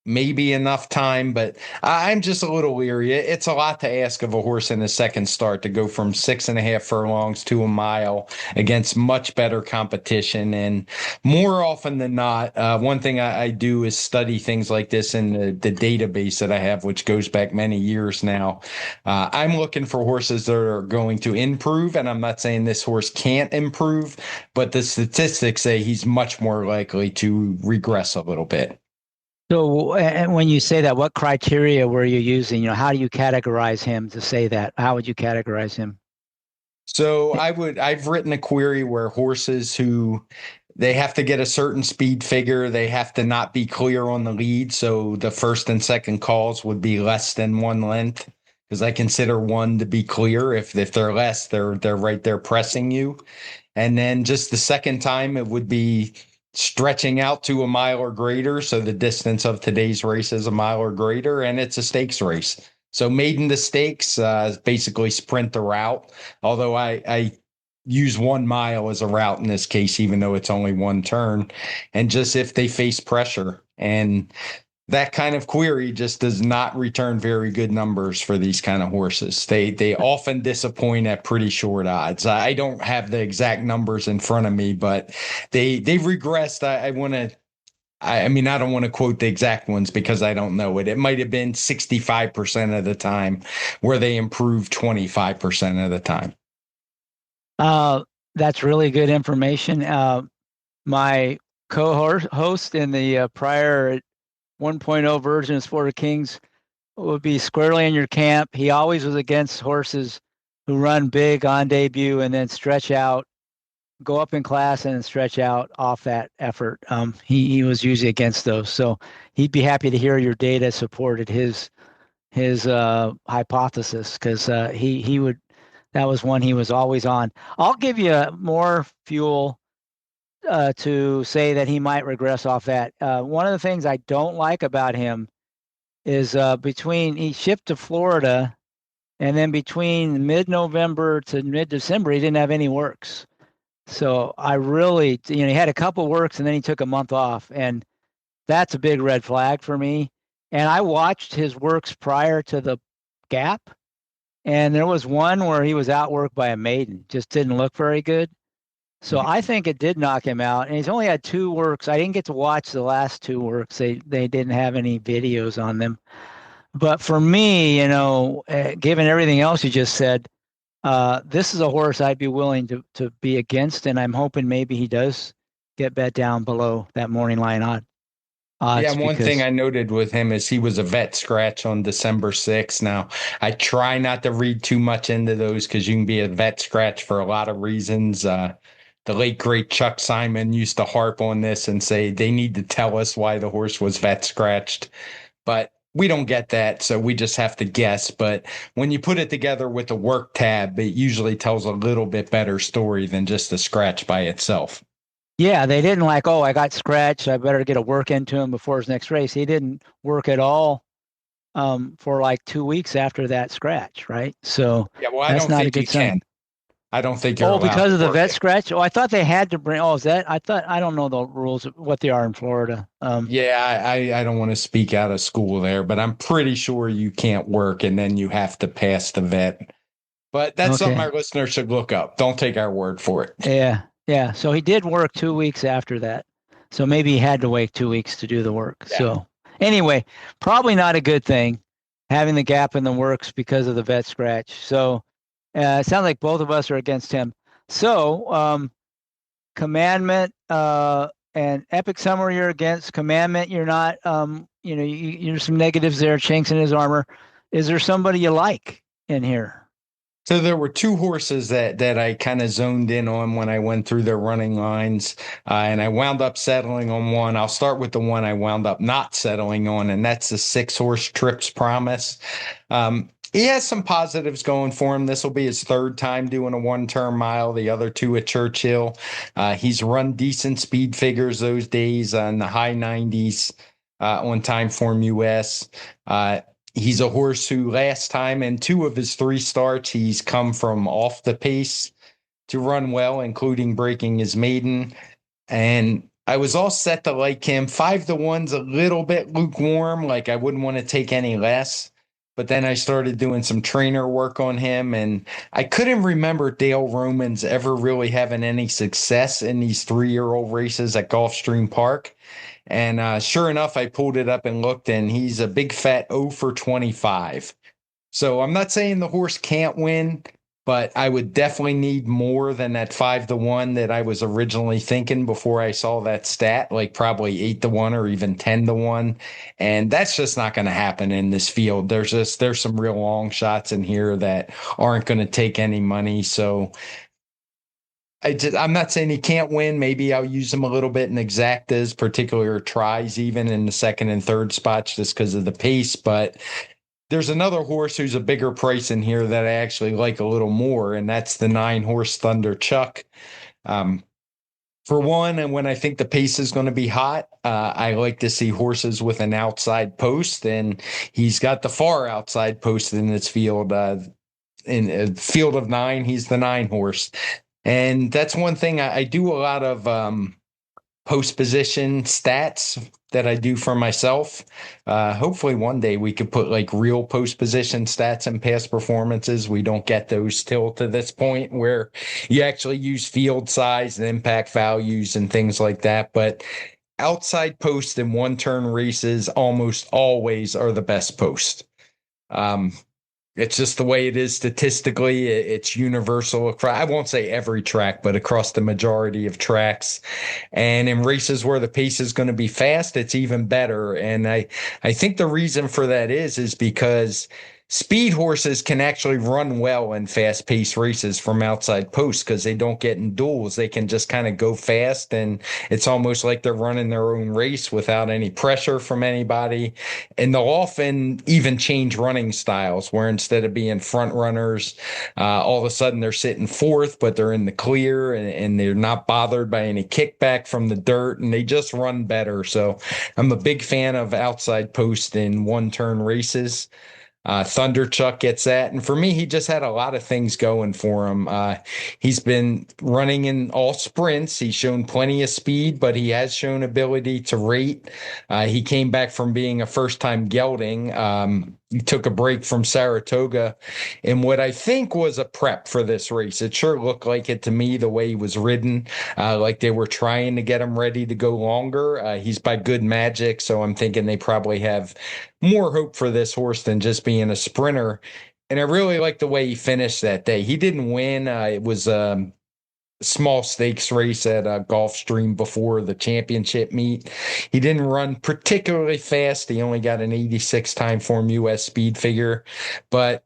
maybe enough time, but I'm just a little leery. It's a lot to ask of a horse in the second start to go from 6.5 furlongs to a mile against much better competition. And more often than not, one thing I do is study things like this in the database that I have, which goes back many years now. I'm looking for horses that are going to improve, and I'm not saying this horse can't improve, but the statistics say he's much more likely to regress a little bit. So, and when you say that, what criteria were you using? How do you categorize him to say that? How would you categorize him? So I've written a query where horses who they have to get a certain speed figure, they have to not be clear on the lead. So the first and second calls would be less than one length because I consider one to be clear. If they're less, they're right there pressing you. And then just the second time, it would be stretching out to a mile or greater. So the distance of today's race is a mile or greater, and it's a stakes race. So maiden to stakes, basically sprint the route. Although I use 1 mile as a route in this case, even though it's only one turn, and just if they face pressure. And that kind of query just does not return very good numbers for these kind of horses. They often disappoint at pretty short odds. I don't have the exact numbers in front of me, but they've regressed. I want to. I mean, I don't want to quote the exact ones because I don't know it. It might have been 65% of the time where they improved 25% of the time. Uh, that's really good information. My co-host in the prior 1.0 version of Sport of Kings would be squarely in your camp. He always was against horses who run big on debut and then stretch out, go up in class and then stretch out off that effort. He was usually against those. So he'd be happy to hear your data supported his hypothesis because he would that was one he was always on. I'll give you more fuel to say that he might regress off that. One of the things I don't like about him is between he shipped to Florida and then between mid-November to mid-December he didn't have any works. So I really, he had a couple works and then he took a month off, and that's a big red flag for me. And I watched his works prior to the gap, and there was one where he was outworked by a maiden, just didn't look very good. So I think it did knock him out, and he's only had two works. I didn't get to watch the last two works; they didn't have any videos on them. But for me, given everything else you just said, this is a horse I'd be willing to be against, and I'm hoping maybe he does get bet down below that morning line Yeah, odds one thing because I noted with him is he was a vet scratch on December 6th. Now, I try not to read too much into those because you can be a vet scratch for a lot of reasons. The late great Chuck Simon used to harp on this and say they need to tell us why the horse was vet scratched, but we don't get that, so we just have to guess. But when you put it together with the work tab, it usually tells a little bit better story than just a scratch by itself. yeah, they didn't like, oh, I got scratched, I better get a work into him before his next race. He didn't work at all for like 2 weeks after that scratch, right? So Yeah, well, I that's don't not a think you good sign. can. I don't think you're Oh, allowed because to of the work vet it. scratch? Oh, I thought they had to bring. Oh, is that? I thought I don't know the rules what they are in Florida. Yeah, I don't want to speak out of school there, but I'm pretty sure you can't work and then you have to pass the vet. But that's something Okay. our listeners should look up. Don't take our word for it. Yeah, yeah. So he did work 2 weeks after that. So maybe he had to wait 2 weeks to do the work. Yeah. So anyway, probably not a good thing having the gap in the works because of the vet scratch. So it sounds like both of us are against him. So Commandment and Epic Summer you're against. Commandment you're not. You're some negatives there. Chinks in his armor. Is there somebody you like in here? So there were two horses that I kind of zoned in on when I went through their running lines, and I wound up settling on one. I'll start with the one I wound up not settling on, and that's the 6 horse Trips Promise. He has some positives going for him. This will be his third time doing a 1 turn mile, the other two at Churchill. He's run decent speed figures those days in the high 90s on Timeform US. He's a horse who last time in two of his three starts, he's come from off the pace to run well, including breaking his maiden. And I was all set to like him. 5-1's a little bit lukewarm. Like I wouldn't want to take any less. But then I started doing some trainer work on him, and I couldn't remember Dale Romans ever really having any success in these 3-year-old races at Gulfstream Park. And sure enough, I pulled it up and looked, and he's a big fat 0 for 25. So I'm not saying the horse can't win, but I would definitely need more than that 5-1 that I was originally thinking before I saw that stat, like probably 8-1 or even 10-1. And that's just not going to happen in this field. There's some real long shots in here that aren't going to take any money. So I'm not saying he can't win. Maybe I'll use him a little bit in exactas, particular tries, even in the second and third spots, just because of the pace. But there's another horse who's a bigger price in here that I actually like a little more, and that's the 9 horse Thunder Chuck. Um, for one, and when I think the pace is going to be hot, I like to see horses with an outside post, and he's got the far outside post in this field. In a field of 9, he's the 9 horse. And that's one thing I do a lot of post position stats that I do for myself. Hopefully one day we could put like real post position stats and past performances. We don't get those till to this point where you actually use field size and impact values and things like that. But outside post and one turn races almost always are the best post. Um, it's just the way it is statistically. It's universal across, I won't say every track, but across the majority of tracks. And in races where the pace is going to be fast, it's even better. And I think the reason for that is because speed horses can actually run well in fast paced races from outside posts because they don't get in duels. They can just kind of go fast, and it's almost like they're running their own race without any pressure from anybody. And they'll often even change running styles where instead of being front runners, all of a sudden they're sitting fourth, but they're in the clear, and they're not bothered by any kickback from the dirt, and they just run better. So I'm a big fan of outside post in one turn races. Thunderchuck gets that. And for me, he just had a lot of things going for him. He's been running in all sprints. He's shown plenty of speed, but he has shown ability to rate. He came back from being a first time gelding. He took a break from Saratoga in what I think was a prep for this race. It sure looked like it to me, the way he was ridden, like they were trying to get him ready to go longer. He's by Good Magic, so I'm thinking they probably have more hope for this horse than just being a sprinter. And I really like the way he finished that day. He didn't win. It was a small stakes race at Gulfstream before the championship meet. He didn't run particularly fast. He only got an 86 time form US speed figure. But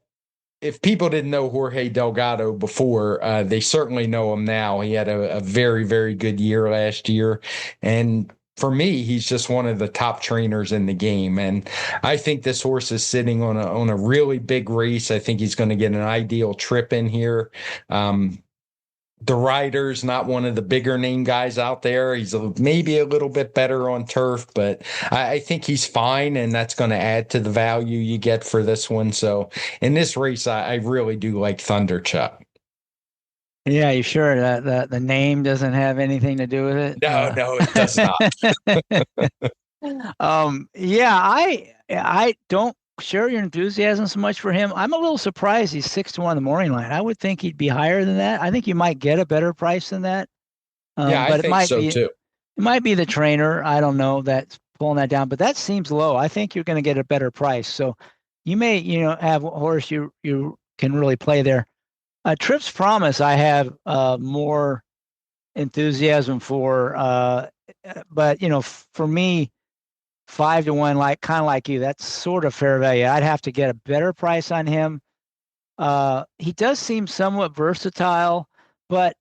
if people didn't know Jorge Delgado before, they certainly know him now. He had a very, very good year last year. And for me, he's just one of the top trainers in the game. And I think this horse is sitting on a really big race. I think he's going to get an ideal trip in here. The rider's not one of the bigger name guys out there. He's maybe a little bit better on turf, but I think he's fine, and that's going to add to the value you get for this one. So in this race, I really do like Thunderchuck. Yeah, you sure that the name doesn't have anything to do with it? No, no, it does not. Yeah, I don't share your enthusiasm so much for him. I'm a little surprised he's 6-1 the morning line. I would think he'd be higher than that. I think you might get a better price than that. Yeah, I But think so it too. might be the trainer. I don't know that's pulling that down, but that seems low. I think you're going to get a better price. So you may, have a horse you can really play there. Trip's Promise, I have more enthusiasm for, but for me, 5-1, like kind of like you, that's sort of fair value. I'd have to get a better price on him. He does seem somewhat versatile, but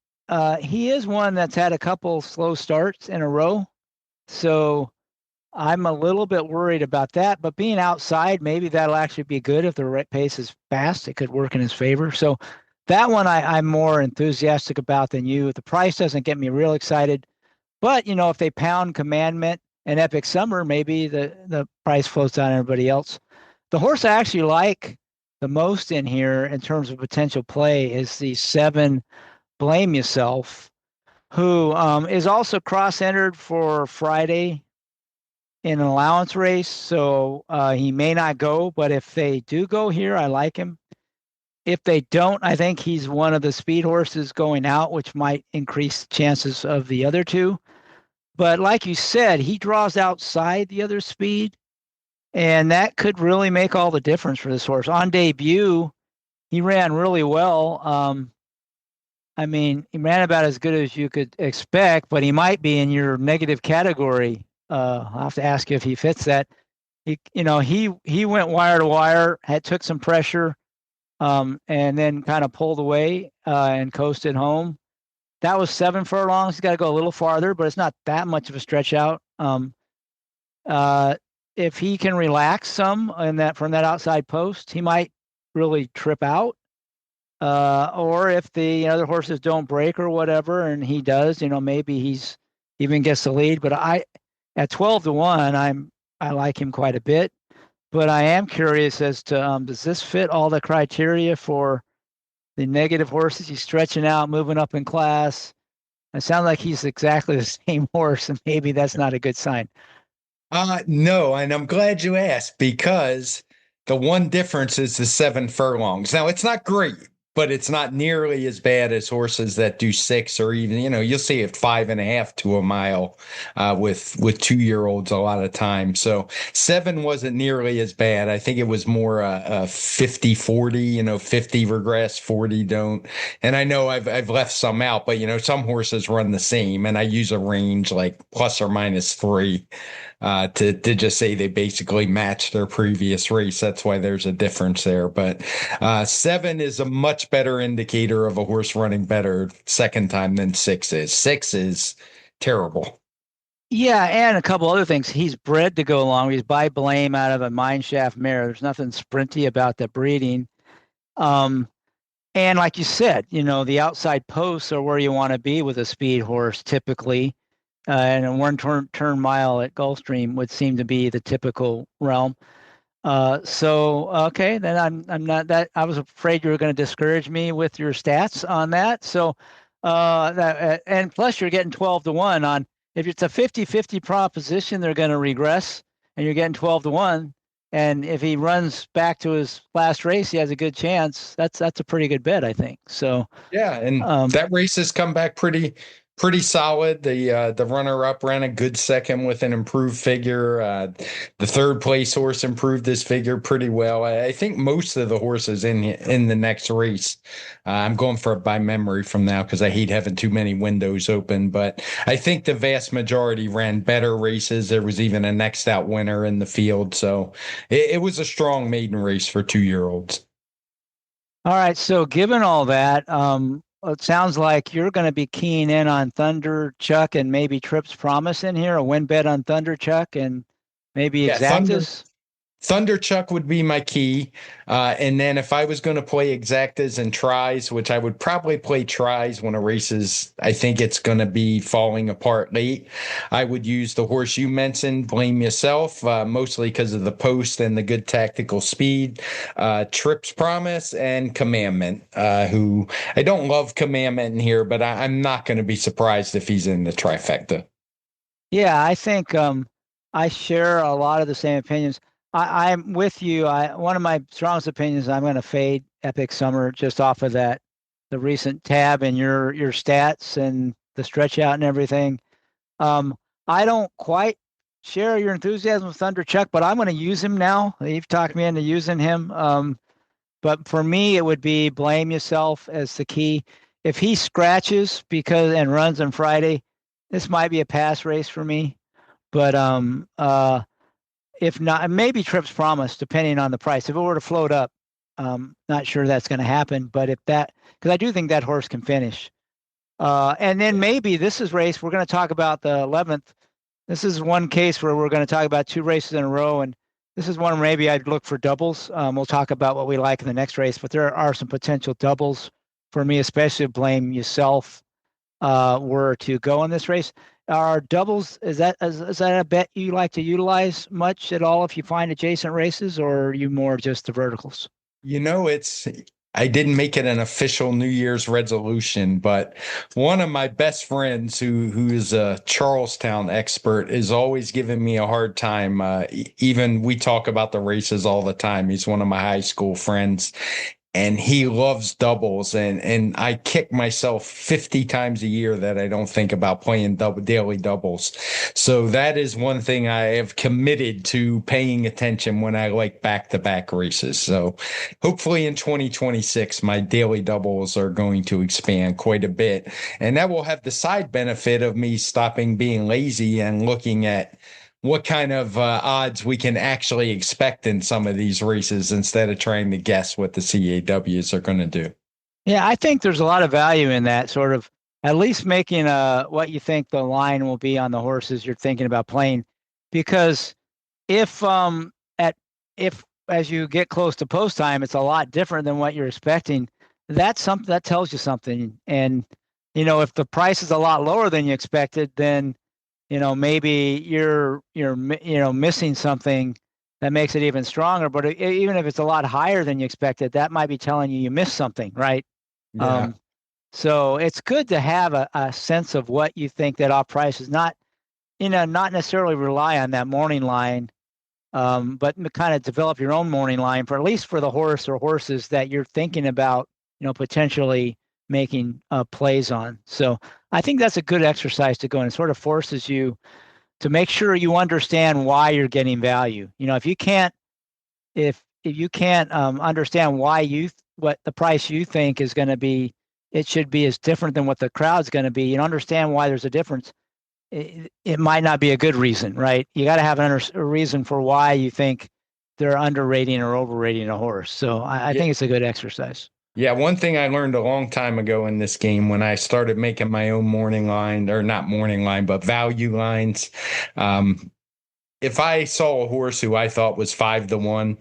he is one that's had a couple slow starts in a row. So I'm a little bit worried about that. But being outside, maybe that'll actually be good if the pace is fast. It could work in his favor. So that one I'm more enthusiastic about than you. The price doesn't get me real excited. But if they pound Commandment and Epic Summer, maybe the price floats on everybody else. The horse I actually like the most in here in terms of potential play is the 7 Blame Yourself. who is also cross-entered for Friday in an allowance race. So he may not go, but if they do go here, I like him. If they don't, I think he's one of the speed horses going out, which might increase the chances of the other two. But like you said, he draws outside the other speed, and that could really make all the difference for this horse. On debut, he ran really well. I mean, he ran about as good as you could expect, but he might be in your negative category. I'll have to ask you if he fits that. He went wire to wire, took some pressure, and then kind of pulled away and coasted home. That was 7 furlongs. He's got to go a little farther, but it's not that much of a stretch out. Uh, if he can relax some in that from that outside post, he might really trip out. Or if the other horses don't break or whatever, and he does, maybe he's even gets the lead. But at 12 to 1, I like him quite a bit. But I am curious as to does this fit all the criteria for the negative horses? He's stretching out, moving up in class. It sounds like he's exactly the same horse, and maybe that's not a good sign. No, and I'm glad you asked because the one difference is the 7 furlongs. Now, it's not great, but it's not nearly as bad as horses that do 6 or even, you'll see it 5.5 to a mile with 2-year-olds a lot of times. So 7 wasn't nearly as bad. I think it was more a 50-40, 50 regress, 40 don't. And I know I've left some out, but some horses run the same, and I use a range like ±3 to just say they basically matched their previous race. That's why there's a difference there. But 7 is a much better indicator of a horse running better second time than 6 is. 6 is terrible. Yeah, and a couple other things. He's bred to go along. He's by Blame out of a mine shaft mare. There's nothing sprinty about the breeding. Um, and like you said, the outside posts are where you want to be with a speed horse typically. And a one turn mile at Gulfstream would seem to be the typical realm. So okay, then I'm not that. I was afraid you were going to discourage me with your stats on that. So and plus you're getting 12 to 1 on if it's a 50-50 proposition, they're going to regress, and you're getting 12 to 1. And if he runs back to his last race, he has a good chance. That's a pretty good bet, I think. So Yeah, and um, that race has come back pretty solid. The runner up ran a good second with an improved figure. The third place horse improved his figure pretty well. I think most of the horses in the next race. I'm going for it by memory from now because I hate having too many windows open. But I think the vast majority ran better races. There was even a next out winner in the field, so it was a strong maiden race for 2-year-olds. all right. So given all that, it sounds like you're going to be keying in on Thunder Chuck and maybe Trips Promise in here, a win bet on Thunder Chuck and maybe Yeah, Thunder Exactas. Thunderchuck would be my key. And then if I was going to play exactas and tries, which I would probably play tries when a race is, I think it's going to be falling apart late, I would use the horse you mentioned, Blame Yourself, mostly because of the post and the good tactical speed. Trips Promise and Commandment, who I don't love Commandment in here, but I'm not going to be surprised if he's in the trifecta. Yeah, I think I share a lot of the same opinions. I'm with you. One of my strongest opinions, I'm going to fade Epic Summer just off of that, the recent tab and your stats and the stretch out and everything. Um, I don't quite share your enthusiasm with Thunder Chuck, but I'm going to use him now. You've talked me into using him. But for me, it would be Blame Yourself as the key. If he scratches because and runs on Friday, this might be a pass race for me. But if not, maybe Trips Promise, depending on the price. If it were to float up, not sure that's going to happen. But if that, because I do think that horse can finish. And then maybe this is race. We're going to talk about the 11th. This is one case where we're going to talk about two races in a row, and this is one maybe I'd look for doubles. We'll talk about what we like in the next race, but there are some potential doubles for me, especially if Blame Yourself were to go in this race. Are doubles, is that a bet you like to utilize much at all if you find adjacent races, or are you more just the verticals? You know, it's I didn't make it an official New Year's resolution, but one of my best friends who is a Charlestown expert is always giving me a hard time. Even we talk about the races all the time. He's one of my high school friends, and he loves doubles, and I kick myself 50 times a year that I don't think about playing daily doubles. So that is one thing I have committed to paying attention when I like back-to-back races. So hopefully in 2026 my daily doubles are going to expand quite a bit, and that will have the side benefit of me stopping being lazy and looking at what kind of odds we can actually expect in some of these races instead of trying to guess what the CAWs are going to do. Yeah, I think there's a lot of value in that sort of at least making what you think the line will be on the horses you're thinking about playing, because if at if as you get close to post time, it's a lot different than what you're expecting. That's something that tells you something. And if the price is a lot lower than you expected, then maybe you're missing something that makes it even stronger. But even if it's a lot higher than you expected, that might be telling you missed something, right? Yeah. Um, so it's good to have a sense of what you think that off price is. Not necessarily rely on that morning line, but kind of develop your own morning line for at least for the horse or horses that you're thinking about, potentially making plays on. So I think that's a good exercise to go, and it sort of forces you to make sure you understand why you're getting value. If you can't understand what the price you think is going to be, it should be as different than what the crowd's going to be. You understand why there's a difference. It might not be a good reason, right? You got to have a reason for why you think they're underrating or overrating a horse. So I Yeah. think it's a good exercise. Yeah, one thing I learned a long time ago in this game when I started making my own morning line, or not morning line, but value lines. Um, if I saw a horse who I thought was 5-1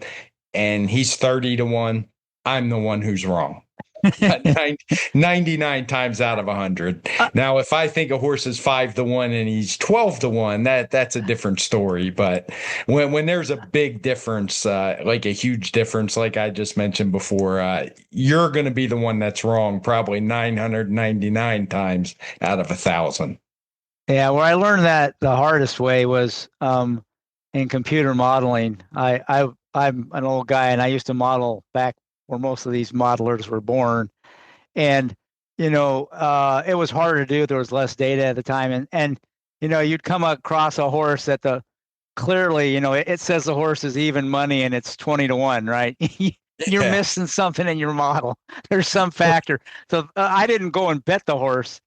and he's 30-1, I'm the one who's wrong. 99 times out of 100. Uh, Now, if I think a horse is 5-1 and he's 12-1, that's a different story. But when there's a big difference, like a huge difference, like I just mentioned before, you're going to be the one that's wrong, probably 999 times out of 1,000. yeah, where I learned that the hardest way was in computer modeling. I'm an old guy, and I used to model back where most of these modelers were born. And it was harder to do. There was less data at the time, and you'd come across a horse that the clearly it says the horse is even money and it's 20-1, right? You're Yeah. missing something in your model. There's some factor. So I didn't go and bet the horse.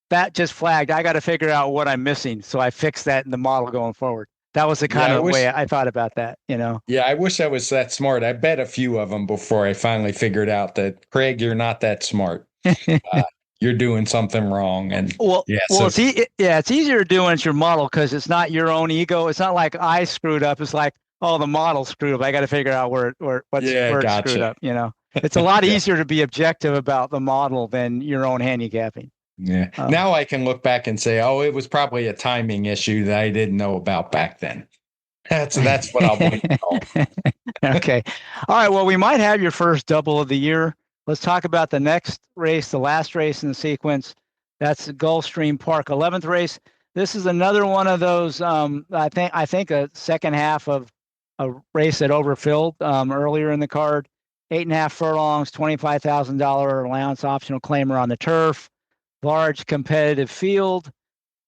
That just flagged. I got to figure out what I'm missing, so I fixed that in the model going forward. That was the Yeah, kind I of way wish. I thought about that. Yeah, I wish I was that smart. I bet a few of them before I finally figured out that Craig, you're not that smart. Uh, you're doing something wrong. And yeah, Well, so it's easier to do when it's your model because it's not your own ego. It's not like I screwed up. It's like, oh, the model screwed up. I got to figure out yeah, where it screwed gotcha. up. It's a lot Yeah. easier to be objective about the model than your own handicapping. Yeah. Um, Now I can look back and say, oh, it was probably a timing issue that I didn't know about back then. That's what I'll blame it on. okay. All right. Well, we might have your first double of the year. Let's talk about the next race, the last race in the sequence. That's the Gulfstream Park 11th race. This is another one of those. I think a second half of a race that overfilled earlier in the card. 8.5 furlongs, $25,000 allowance optional claimer on the turf. Large competitive field.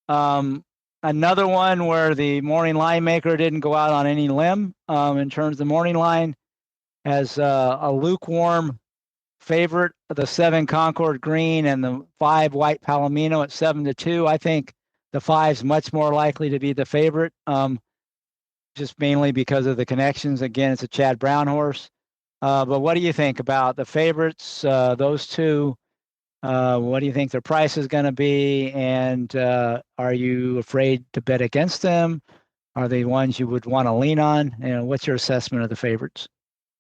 Um, Another one where the morning line maker didn't go out on any limb in terms of the morning line, as a lukewarm favorite, the 7 Concord Green and the 5 White Palomino at 7-2. I think the 5's much more likely to be the favorite, just mainly because of the connections. Again, it's a Chad Brown horse. But what do you think about the favorites, those two? What do you think their price is going to be? And are you afraid to bet against them? Are they ones you would want to lean on? What's your assessment of the favorites?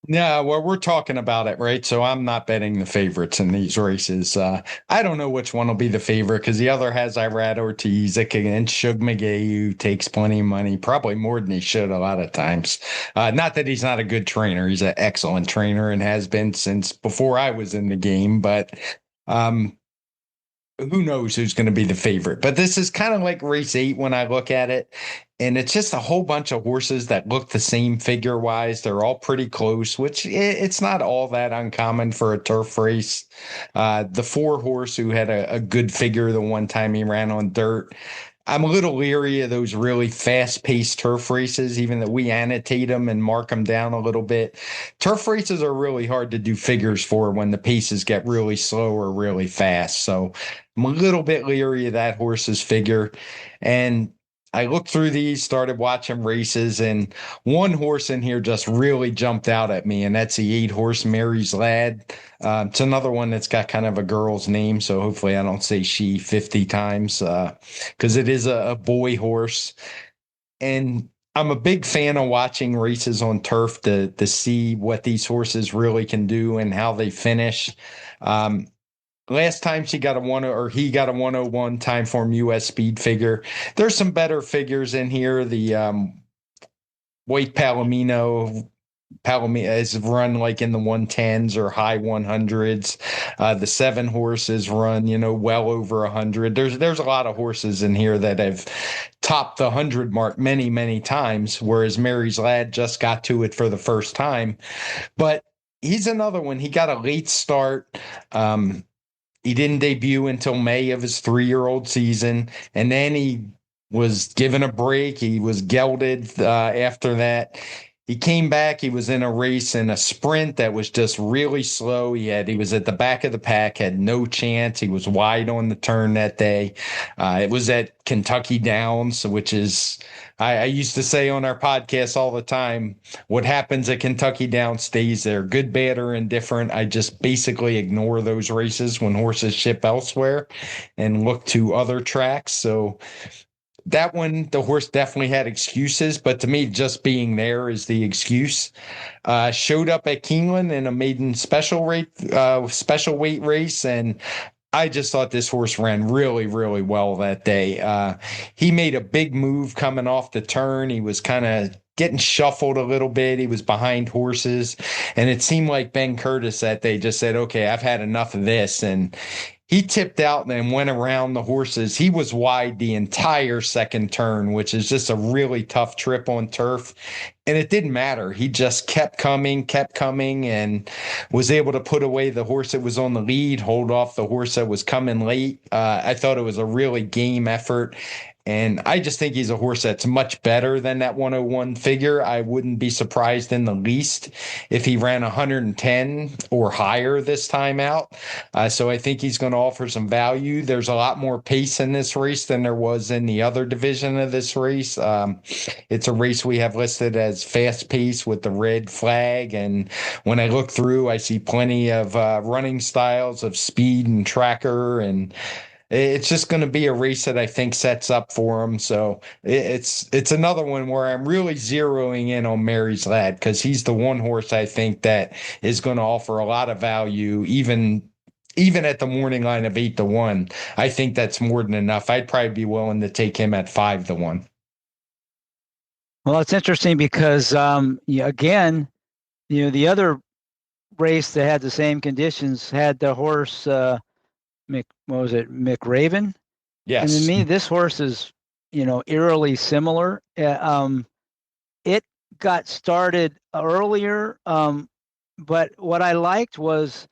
No, well, we're talking about it, right? So I'm not betting the favorites in these races. I don't know which one will be the favorite because the other has Irad Ortiz against Shug McGay, who takes plenty of money, probably more than he should a lot of times. Not that he's not a good trainer; he's an excellent trainer and has been since before I was in the game. But um, who knows who's going to be the favorite. But this is kind of like race 8 when I look at it. And it's just a whole bunch of horses that look the same figure wise. They're all pretty close, which it's not all that uncommon for a turf race. The 4 horse who had a good figure the one time he ran on dirt. I'm a little leery of those really fast-paced turf races, even though we annotate them and mark them down a little bit. Turf races are really hard to do figures for when the paces get really slow or really fast. So I'm a little bit leery of that horse's figure. And I looked through these, started watching races, and one horse in here just really jumped out at me, and that's the 8 horse Mary's Lad. It's another one that's got kind of a girl's name, so hopefully I don't say she 50 times because it is a boy horse. And I'm a big fan of watching races on turf to see what these horses really can do and how they finish. Um, Last time she got a one or he got a 101 time form US speed figure. There's some better figures in here. The White Palomino is run like in the 110s or high 100s. The 7 horses run, well over 100. There's a lot of horses in here that have topped the 100 mark many, many times, whereas Mary's Lad just got to it for the first time. But he's another one. He got a late start. He didn't debut until May of his 3-year-old season, and then he was given a break. He was gelded after that. He came back. He was in a race in a sprint that was just really slow. He was at the back of the pack, had no chance. He was wide on the turn that day. It was at Kentucky Downs, which is I used to say on our podcast all the time, what happens at Kentucky Downs stays there, good, bad, or indifferent. I just basically ignore those races when horses ship elsewhere and look to other tracks. So that one, the horse definitely had excuses, but to me, just being there is the excuse. Showed up at Keeneland in a maiden special weight race, and I just thought this horse ran really, really well that day. He made a big move coming off the turn. He was kind of getting shuffled a little bit. He was behind horses, and it seemed like Ben Curtis that day just said, "Okay, I've had enough of this," and he tipped out and went around the horses. He was wide the entire second turn, which is just a really tough trip on turf. And it didn't matter. He just kept coming, and was able to put away the horse that was on the lead, hold off the horse that was coming late. I thought it was a really game effort. And I just think he's a horse that's much better than that 101 figure. I wouldn't be surprised in the least if he ran 110 or higher this time out. So I think he's going to offer some value. There's a lot more pace in this race than there was in the other division of this race. It's a race we have listed as fast pace with the red flag. And when I look through, I see plenty of running styles of speed and tracker, and it's just going to be a race that I think sets up for him. So it's another one where I'm really zeroing in on Mary's Lad because he's the one horse I think that is going to offer a lot of value, even at the morning line of 8-1. I think that's more than enough. I'd probably be willing to take him at 5-1. Well, it's interesting because yeah, again, the other race that had the same conditions had the horse what was it, McRaven? And to Yes. me, this horse is, eerily similar. It got started earlier, but what I liked was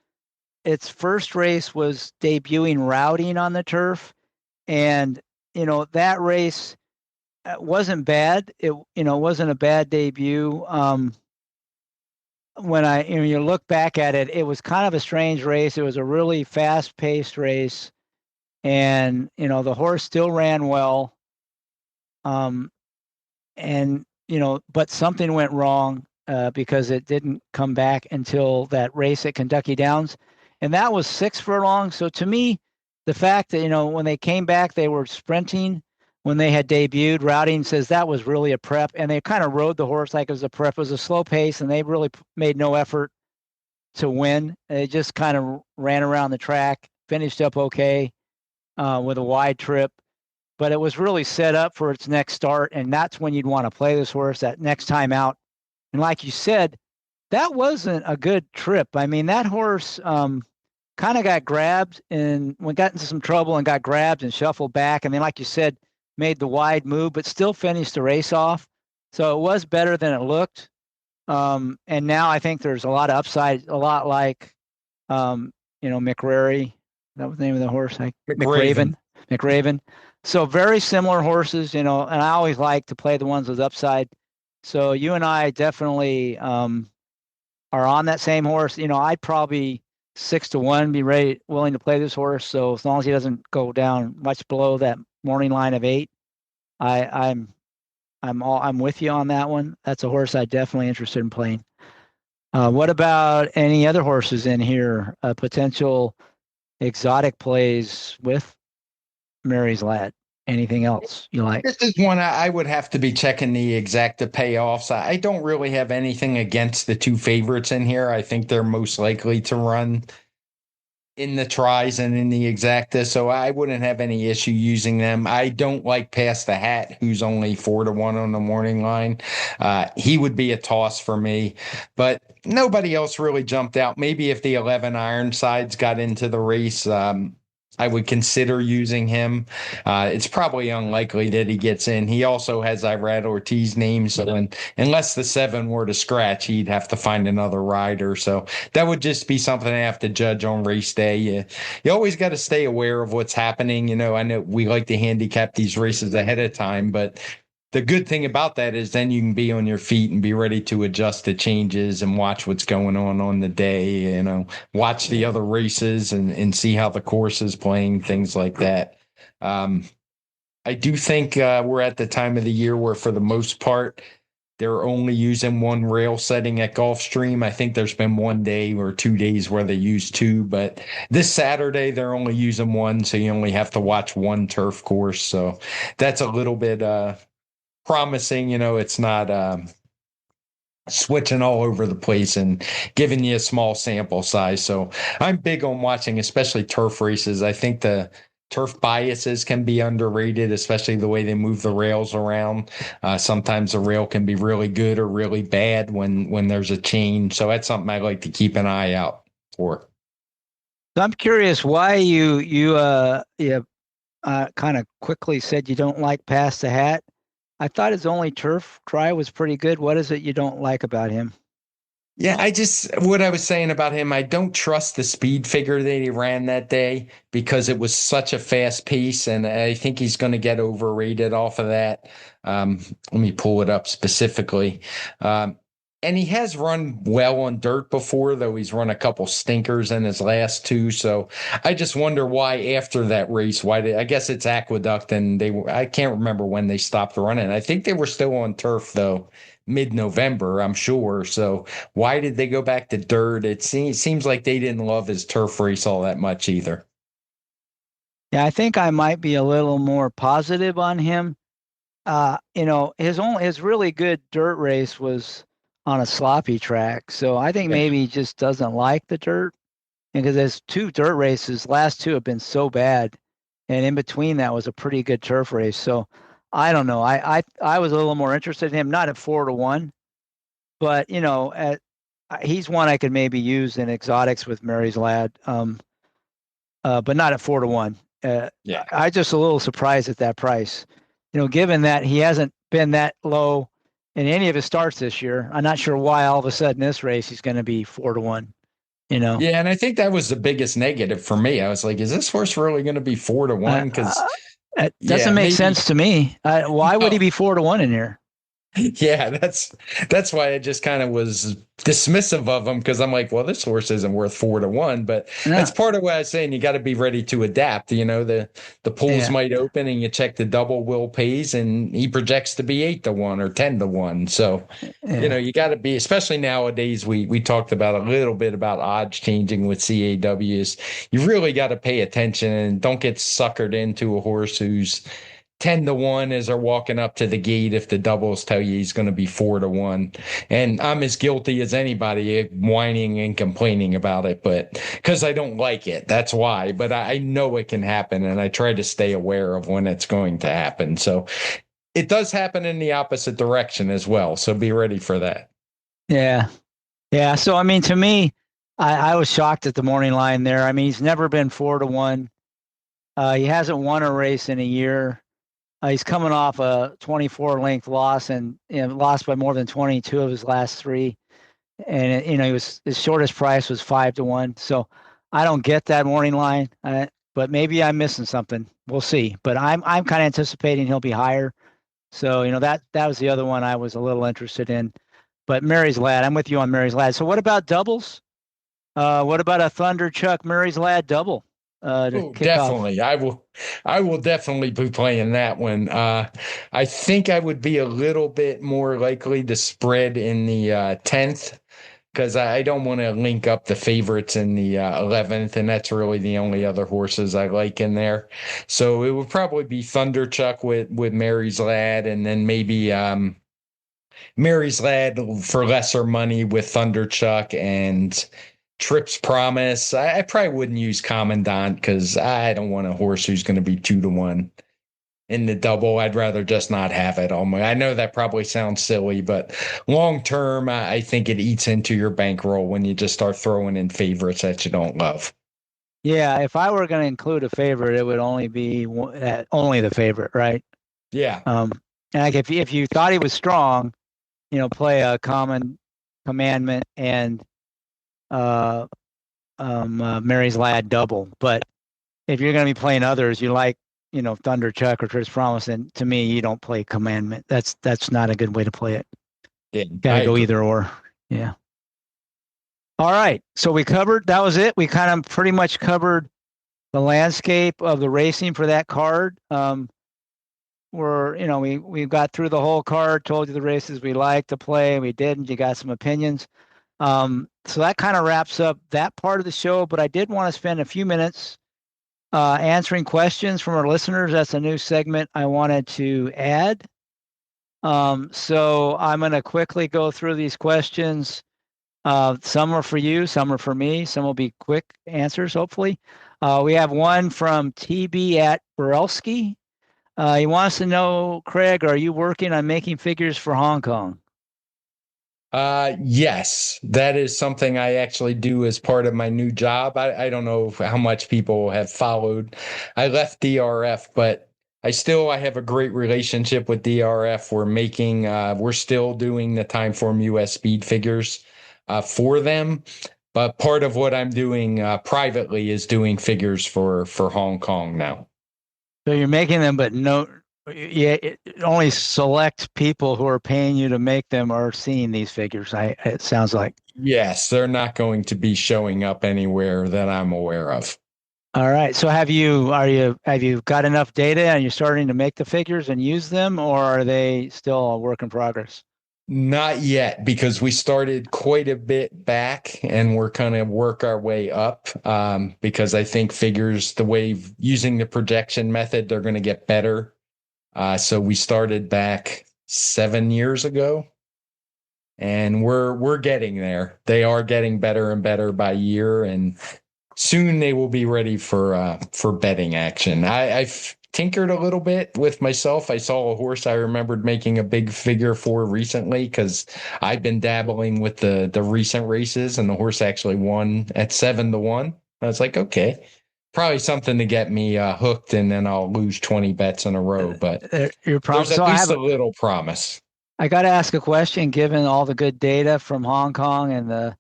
its first race was debuting routing on the turf, and that race wasn't bad. It wasn't a bad debut. When you look back at it, it was kind of a strange race. It was a really fast-paced race, and the horse still ran well. Um, and but something went wrong because it didn't come back until that race at Kentucky Downs, and that was 6 furlongs. So to me, the fact that when they came back, they were sprinting. when they had debuted. Routing says that was really a prep, and they kind of rode the horse like it was a prep. It was a slow pace, and they really made no effort to win. They just kind of ran around the track, finished up okay with a wide trip, but it was really set up for its next start, and that's when you'd want to play this horse that next time out. And like you said, that wasn't a good trip. I mean, that horse kind of got grabbed and got into some trouble and got grabbed and shuffled back. And then, like you said, made the wide move, but still finished the race off. So it was better than it looked. And now I think there's a lot of upside, a lot like, McRary. That was the name of the horse. McRaven. McRaven. So very similar horses, and I always like to play the ones with upside. So you and I definitely are on that same horse. I'd probably 6-1 be willing to play this horse. So as long as he doesn't go down much below that morning line of 8, I'm with you on that one. That's a horse I'm definitely interested in playing. What about any other horses in here? Potential exotic plays with Mary's Lad. Anything else you like? This is one I would have to be checking the exacta payoffs. I don't really have anything against the two favorites in here. I think they're most likely to run in the tries and in the exacta, so I wouldn't have any issue using them. I don't like Past the Hat, who's only 4-1 on the morning line. He would be a toss for me, but nobody else really jumped out. Maybe if the 11 Ironsides got into the race, I would consider using him. It's probably unlikely that he gets in. He also has Irad Ortiz name, so unless the 7 were to scratch, he'd have to find another rider. So that would just be something I have to judge on race day. You always got to stay aware of what's happening. I know we like to handicap these races ahead of time, but the good thing about that is then you can be on your feet and be ready to adjust to changes and watch what's going on the day, watch the other races and see how the course is playing, things like that. I do think we're at the time of the year where, for the most part, they're only using one rail setting at Gulfstream. I think there's been 1 day or 2 days where they use two, but this Saturday they're only using one, so you only have to watch one turf course. So that's a little bit promising. It's not switching all over the place and giving you a small sample size. So I'm big on watching, especially turf races. I think the turf biases can be underrated, especially the way they move the rails around. Sometimes the rail can be really good or really bad when there's a change. So that's something I like to keep an eye out for. So I'm curious why you kind of quickly said you don't like Past the Hat. I thought his only turf try was pretty good. What is it you don't like about him? Yeah, what I was saying about him, I don't trust the speed figure that he ran that day because it was such a fast pace, and I think he's going to get overrated off of that. Let me pull it up specifically. And he has run well on dirt before, though he's run a couple stinkers in his last two. So I just wonder why after that race, I guess it's Aqueduct, and I can't remember when they stopped running. I think they were still on turf though, mid-November, I'm sure. So why did they go back to dirt? It seems like they didn't love his turf race all that much either. Yeah, I think I might be a little more positive on him. His really good dirt race was on a sloppy track. So I think Yeah. maybe he just doesn't like the dirt. Because his two dirt races, last two have been so bad. And in between that was a pretty good turf race. So I don't know. I was a little more interested in him, not at 4-1, but he's one I could maybe use in exotics with Mary's Lad. But not at 4-1. Yeah. I just a little surprised at that price. Given that he hasn't been that low in any of his starts this year, I'm not sure why all of a sudden this race he's going to be 4-1. Yeah, and I think that was the biggest negative for me. I was like, is this horse really going to be 4-1? Because It yeah, doesn't make maybe. sense to me. Why would he No. be 4-1 in here? Yeah, that's why I just kind of was dismissive of him because I'm like, well, this horse isn't worth 4-1, but that's Yeah, part of what I was saying. You got to be ready to adapt. The pools yeah, might open and you check the double will pays and he projects to be 8-1 or 10-1. So, yeah. you got to be, especially nowadays. We talked about a little bit about odds changing with CAWs. You really got to pay attention and don't get suckered into a horse who's 10 to 1 as they're walking up to the gate if the doubles tell you he's going to be 4 to 1. And I'm as guilty as anybody whining and complaining about it, but because I don't like it, that's why. But I know it can happen, and I try to stay aware of when it's going to happen. So it does happen in the opposite direction as well. So be ready for that. Yeah. Yeah. So, I mean, to me, I was shocked at the morning line there. I mean, he's never been 4 to 1. He hasn't won a race in a year. He's coming off a 24 length loss and lost by more than 22 of his last three. And, he was his shortest price was 5 to 1. So I don't get that morning line, but maybe I'm missing something. We'll see. But I'm kind of anticipating he'll be higher. So, that was the other one I was a little interested in. But Mary's Lad, I'm with you on Mary's Lad. So what about doubles? What about a Thunder Chuck Mary's Lad double to Oh, kick off? definitely. I will definitely be playing that one. I think I would be a little bit more likely to spread in the 10th because I don't want to link up the favorites in the 11th, and that's really the only other horses I like in there. So it would probably be Thunderchuck with Mary's Lad, and then maybe Mary's Lad for lesser money with Thunderchuck and Trips Promise. I probably wouldn't use Commandant because I don't want a horse who's going to be 2 to 1 in the double. I'd rather just not have it. I know that probably sounds silly, but long term, I think it eats into your bankroll when you just start throwing in favorites that you don't love. Yeah, if I were going to include a favorite, it would only be only the favorite, right? Yeah. Um, and like if you thought he was strong, play a commandment and uh, Mary's Lad double. But if you're going to be playing others, you like Thunder Chuck or Trish Promise, and to me, you don't play commandment. That's not a good way to play it. Yeah, Got I to go agree. either or. Yeah. All right. So that was it. We kind of pretty much covered the landscape of the racing for that card. We got through the whole card, told you the races we liked to play, we didn't. You got some opinions. So that kind of wraps up that part of the show. But I did want to spend a few minutes answering questions from our listeners. That's a new segment I wanted to add. So I'm going to quickly go through these questions. Some are for you, some are for me. Some will be quick answers, hopefully. We have one from TB at Borelski. He wants to know, Craig, are you working on making figures for Hong Kong? Yes, that is something I actually do as part of my new job. I don't know how much people have followed. I left DRF, but I have a great relationship with DRF. We're still doing the Timeform US speed figures for them. But part of what I'm doing privately is doing figures for Hong Kong now. So you're making them, but no, yeah, only select people who are paying you to make them are seeing these figures. It sounds like. Yes, they're not going to be showing up anywhere that I'm aware of. All right. So have you got enough data and you're starting to make the figures and use them, or are they still a work in progress? Not yet, because we started quite a bit back and we're kind of work our way up. Because I think figures, the way using the projection method, they're going to get better. So we started back 7 years ago, and we're getting there. They are getting better and better by year, and soon they will be ready for betting action. I've tinkered a little bit with myself. I saw a horse I remembered making a big figure for recently because I've been dabbling with the recent races, and the horse actually won at 7 to 1. I was like, okay, probably something to get me hooked, and then I'll lose 20 bets in a row. But there's So at least a little promise. I got to ask a question, given all the good data from Hong Kong and the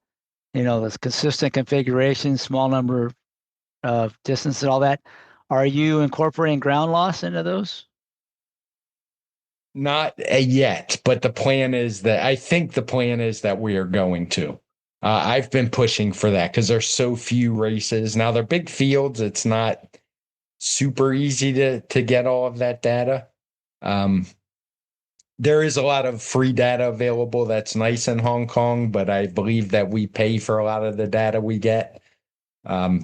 consistent configuration, small number of distance and all that. Are you incorporating ground loss into those? Not yet, but I think the plan is that we are going to. I've been pushing for that because there's so few races. Now they're big fields. It's not super easy to get all of that data. Um, there is a lot of free data available that's nice in Hong Kong, but I believe that we pay for a lot of the data we get. Um,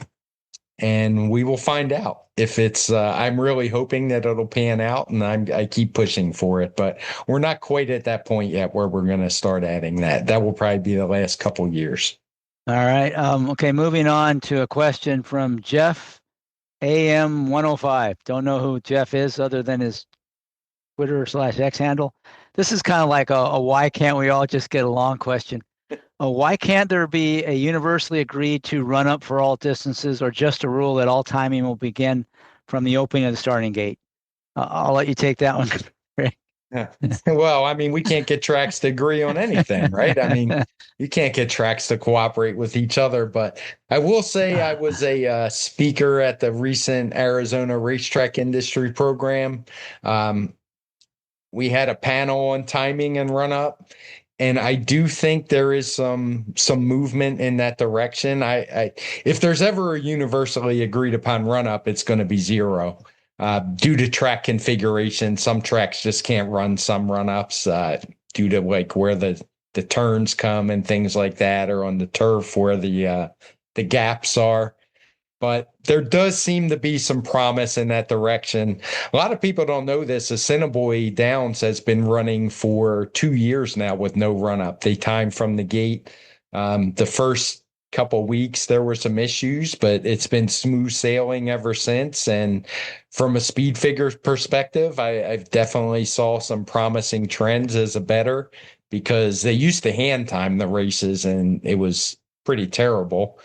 and we will find out if it's. I'm really hoping that it'll pan out, and I keep pushing for it, but we're not quite at that point yet where we're going to start adding that. That will probably be the last couple years. All right. Okay, moving on to a question from Jeff AM 105. Don't know who Jeff is other than his Twitter/X handle. This is kind of like a why can't we all just get along question. Why can't there be a universally agreed to run up for all distances or just a rule that all timing will begin from the opening of the starting gate? I'll let you take that one. Yeah. Well, I mean, we can't get tracks to agree on anything, right? I mean, you can't get tracks to cooperate with each other. But I will say I was a speaker at the recent Arizona racetrack industry program. Um, we had a panel on timing and run up, and I do think there is some movement in that direction. I if there's ever a universally agreed upon run up, it's going to be zero. Due to track configuration, some tracks just can't run some run ups due to like where the turns come and things like that, or on the turf where the gaps are. But there does seem to be some promise in that direction. A lot of people don't know this. Assiniboia Downs has been running for 2 years now with no run up. They timed from the gate. The first couple weeks there were some issues, but it's been smooth sailing ever since. And from a speed figure perspective, I've definitely saw some promising trends as a better because they used to hand time the races and it was pretty terrible.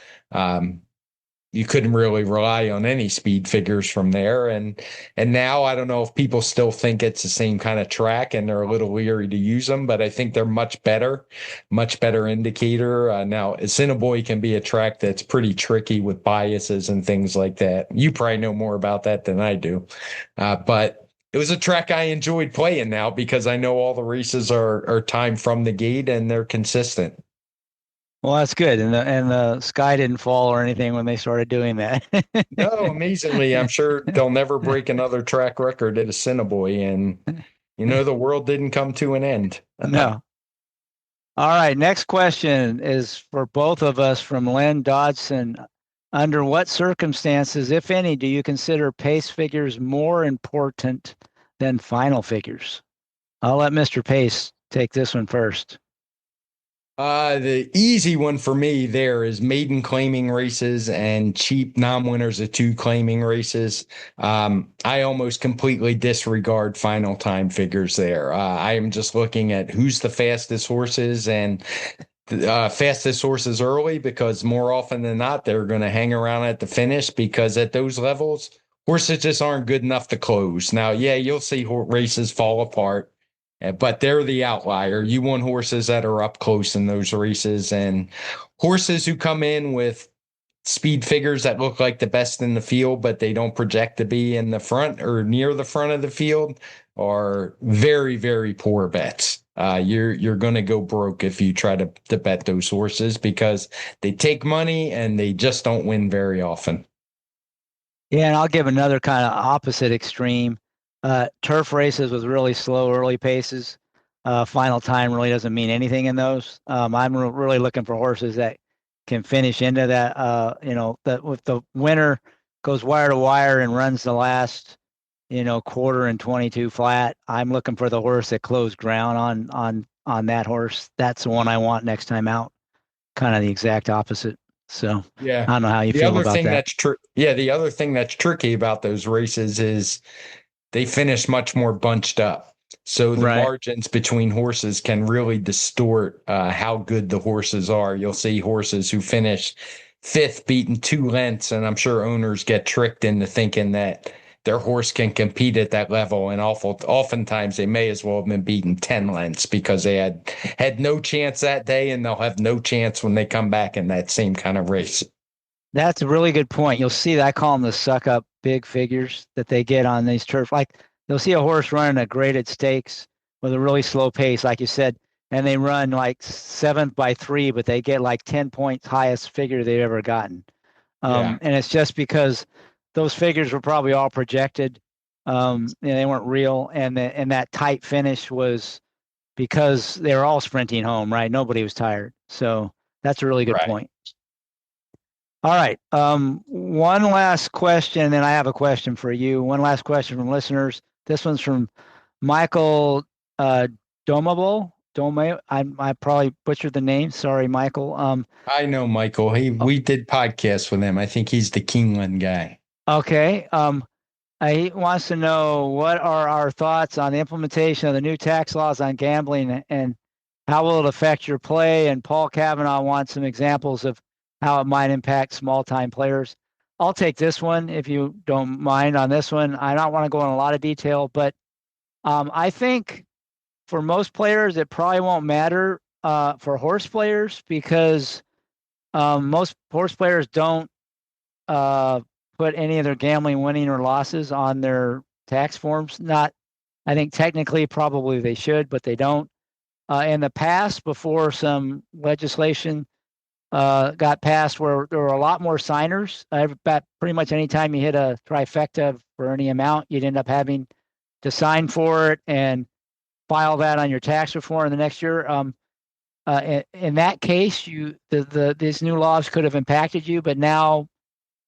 You couldn't really rely on any speed figures from there. And now I don't know if people still think it's the same kind of track and they're a little leery to use them, but I think they're much better indicator. Now, Assiniboia can be a track that's pretty tricky with biases and things like that. You probably know more about that than I do. But it was a track I enjoyed playing now because I know all the races are timed from the gate and they're consistent. Well, that's good. And the sky didn't fall or anything when they started doing that. No, amazingly, I'm sure they'll never break another track record at Assiniboia, and the world didn't come to an end. No. All right. Next question is for both of us from Len Dodson. Under what circumstances, if any, do you consider pace figures more important than final figures? I'll let Mr. Pace take this one first. The easy one for me there is maiden claiming races and cheap non-winners of two claiming races. I almost completely disregard final time figures there. I am just looking at who's the fastest horses and fastest horses early because more often than not, they're going to hang around at the finish because at those levels, horses just aren't good enough to close. Now, yeah, you'll see races fall apart, but they're the outlier. You want horses that are up close in those races and horses who come in with speed figures that look like the best in the field, but they don't project to be in the front or near the front of the field are very, very poor bets. You're going to go broke if you try to bet those horses because they take money and they just don't win very often. Yeah, and I'll give another kind of opposite extreme. Turf races with really slow early paces. Final time really doesn't mean anything in those. I'm really looking for horses that can finish into that. That with the winner goes wire to wire and runs the last, quarter and 22 flat. I'm looking for the horse that closed ground on that horse. That's the one I want next time out. Kind of the exact opposite. So Yeah. I don't know how you feel about that. The other thing that's tricky about those races is they finish much more bunched up. So the Right. margins between horses can really distort how good the horses are. You'll see horses who finish fifth beaten 2 lengths, and I'm sure owners get tricked into thinking that their horse can compete at that level. And oftentimes they may as well have been beaten 10 lengths because they had no chance that day, and they'll have no chance when they come back in that same kind of race. That's a really good point. You'll see that I call them the suck up big figures that they get on these turf. Like you'll see a horse running a graded stakes with a really slow pace, like you said, and they run like seventh by 3, but they get like 10 points highest figure they've ever gotten. Yeah, And it's just because those figures were probably all projected. And they weren't real. And that tight finish was because they were all sprinting home, right? Nobody was tired. So that's a really good right. point. All right. One last question, and then I have a question for you. One last question from listeners. This one's from Michael uh, Domable. I probably butchered the name. Sorry, Michael. I know Michael. We did podcasts with him. I think he's the Keeneland guy. okay. He wants to know what are our thoughts on the implementation of the new tax laws on gambling and how will it affect your play? And Paul Kavanaugh wants some examples of how it might impact small time players. I'll take this one if you don't mind on this one. I don't want to go in a lot of detail, but I think for most players, it probably won't matter for horse players because most horse players don't uh, put any of their gambling winning or losses on their tax forms. Not, I think technically probably they should, but they don't. In the past, before some legislation got passed, where there were a lot more signers, about pretty much any time you hit a trifecta for any amount, you'd end up having to sign for it and file that on your tax reform the next year. In that case, these new laws could have impacted you, but now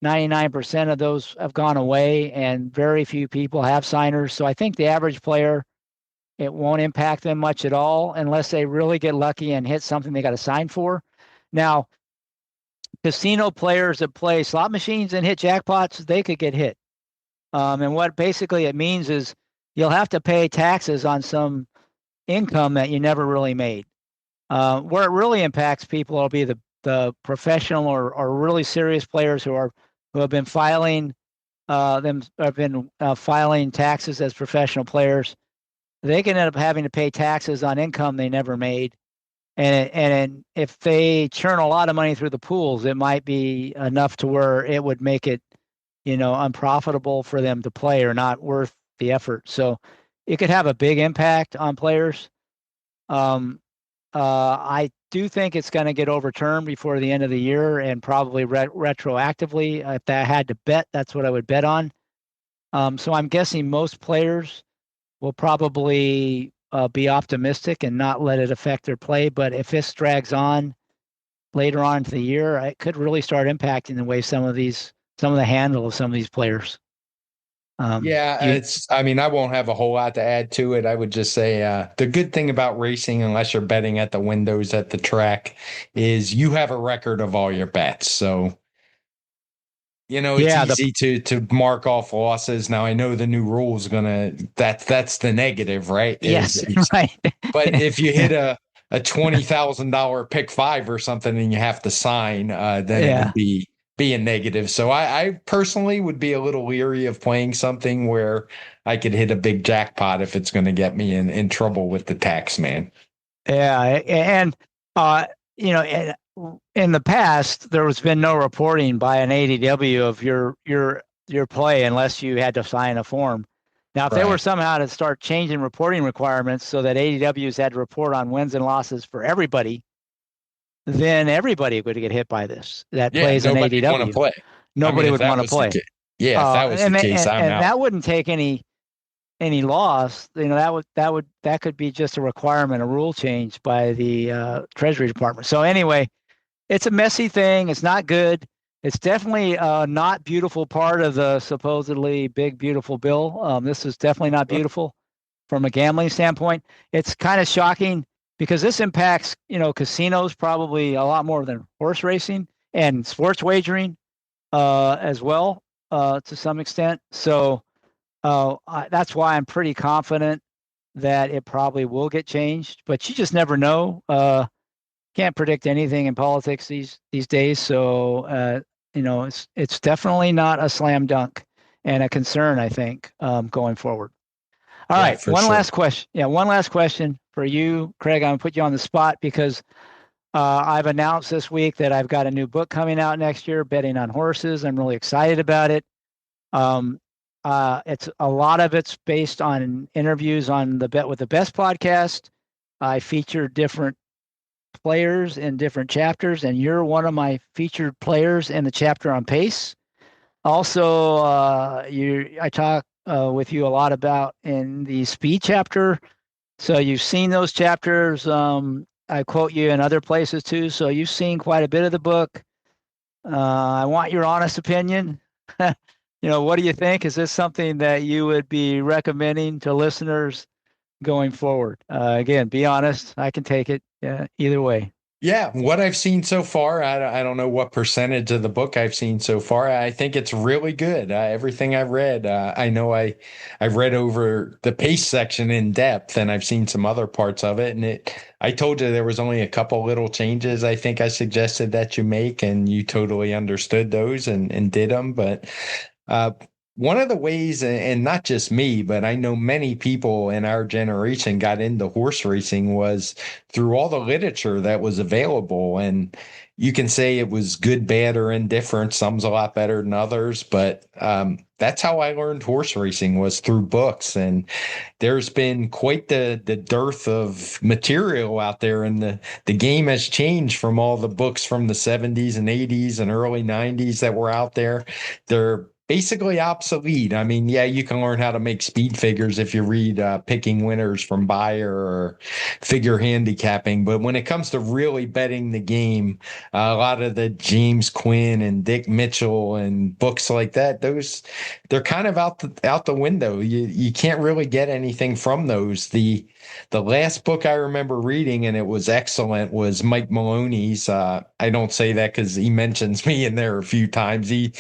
99% of those have gone away and very few people have signers. So I think the average player, it won't impact them much at all unless they really get lucky and hit something they got to sign for. Now, casino players that play slot machines and hit jackpots, they could get hit. And what basically it means is you'll have to pay taxes on some income that you never really made. Where it really impacts people will be the professional or really serious players who have been filing taxes as professional players. They can end up having to pay taxes on income they never made. And if they churn a lot of money through the pools, it might be enough to where it would make it, unprofitable for them to play or not worth the effort. So it could have a big impact on players. I do think it's going to get overturned before the end of the year and probably retroactively. If I had to bet, that's what I would bet on. So I'm guessing most players will probably be optimistic and not let it affect their play. But if this drags on later on into the year, it could really start impacting the way some of the handle of some of these players. Yeah, You, I mean, I won't have a whole lot to add to it. I would just say the good thing about racing, unless you're betting at the windows at the track, is you have a record of all your bets. So, it's yeah, easy to mark off losses. Now, I know the new rule is gonna that's the negative, right? Is yes, right. but if you hit a $20,000 pick five or something and you have to sign, then it would Yeah. be a negative. So I personally would be a little leery of playing something where I could hit a big jackpot if it's going to get me in trouble with the tax man. Yeah, and uh, in the past, there has been no reporting by an ADW of your play unless you had to sign a form. Now, if they were Right. somehow to start changing reporting requirements so that ADWs had to report on wins and losses for everybody, then everybody would get hit by this that Yeah, plays an nobody would want to ADW. play. I mean, Nobody if would that want to was the play. case, yeah, if that was the case, I'm And out. that wouldn't take any loss. That could be just a requirement, a rule change by the Treasury Department. So anyway, it's a messy thing. It's not good. It's definitely not beautiful part of the supposedly big beautiful bill. This is definitely not beautiful from a gambling standpoint. It's kind of shocking because this impacts casinos probably a lot more than horse racing and sports wagering as well to some extent. So that's why I'm pretty confident that it probably will get changed. But you just never know. Can't predict anything in politics these days. So it's definitely not a slam dunk and a concern. I think going forward. All Yeah, right, for one sure. last question. Yeah, one last question for you, Craig. I'm gonna put you on the spot because I've announced this week that I've got a new book coming out next year, betting on horses. I'm really excited about it. Um, it's a lot of it's based on interviews on the Bet with the Best podcast. I feature different players in different chapters, and you're one of my featured players in the chapter on pace. Also, I talk with you a lot about in the speed chapter. So you've seen those chapters. I quote you in other places too. So you've seen quite a bit of the book. I want your honest opinion. What do you think? Is this something that you would be recommending to listeners going forward? Again, be honest. I can take it either way. Yeah, what I've seen so far, I don't know what percentage of the book I've seen so far. I think it's really good. Everything I've read, I know I've read over the pace section in depth, and I've seen some other parts of it. And I told you there was only a couple little changes I think I suggested that you make, and you totally understood those and did them. But uh, one of the ways, and not just me, but I know many people in our generation got into horse racing was through all the literature that was available. And you can say it was good, bad, or indifferent. Some's a lot better than others, but that's how I learned horse racing was through books. And there's been quite the dearth of material out there, and the game has changed from all the books from the 70s and 80s and early 90s that were out there. They're basically obsolete. I mean, yeah, you can learn how to make speed figures if you read Picking Winners from Bayer or Figure Handicapping, but when it comes to really betting the game, a lot of the James Quinn and Dick Mitchell and books like that, those they're kind of out the window. You can't really get anything from those. The last book I remember reading, and it was excellent, was Mike Maloney's. I don't say that because he mentions me in there a few times. He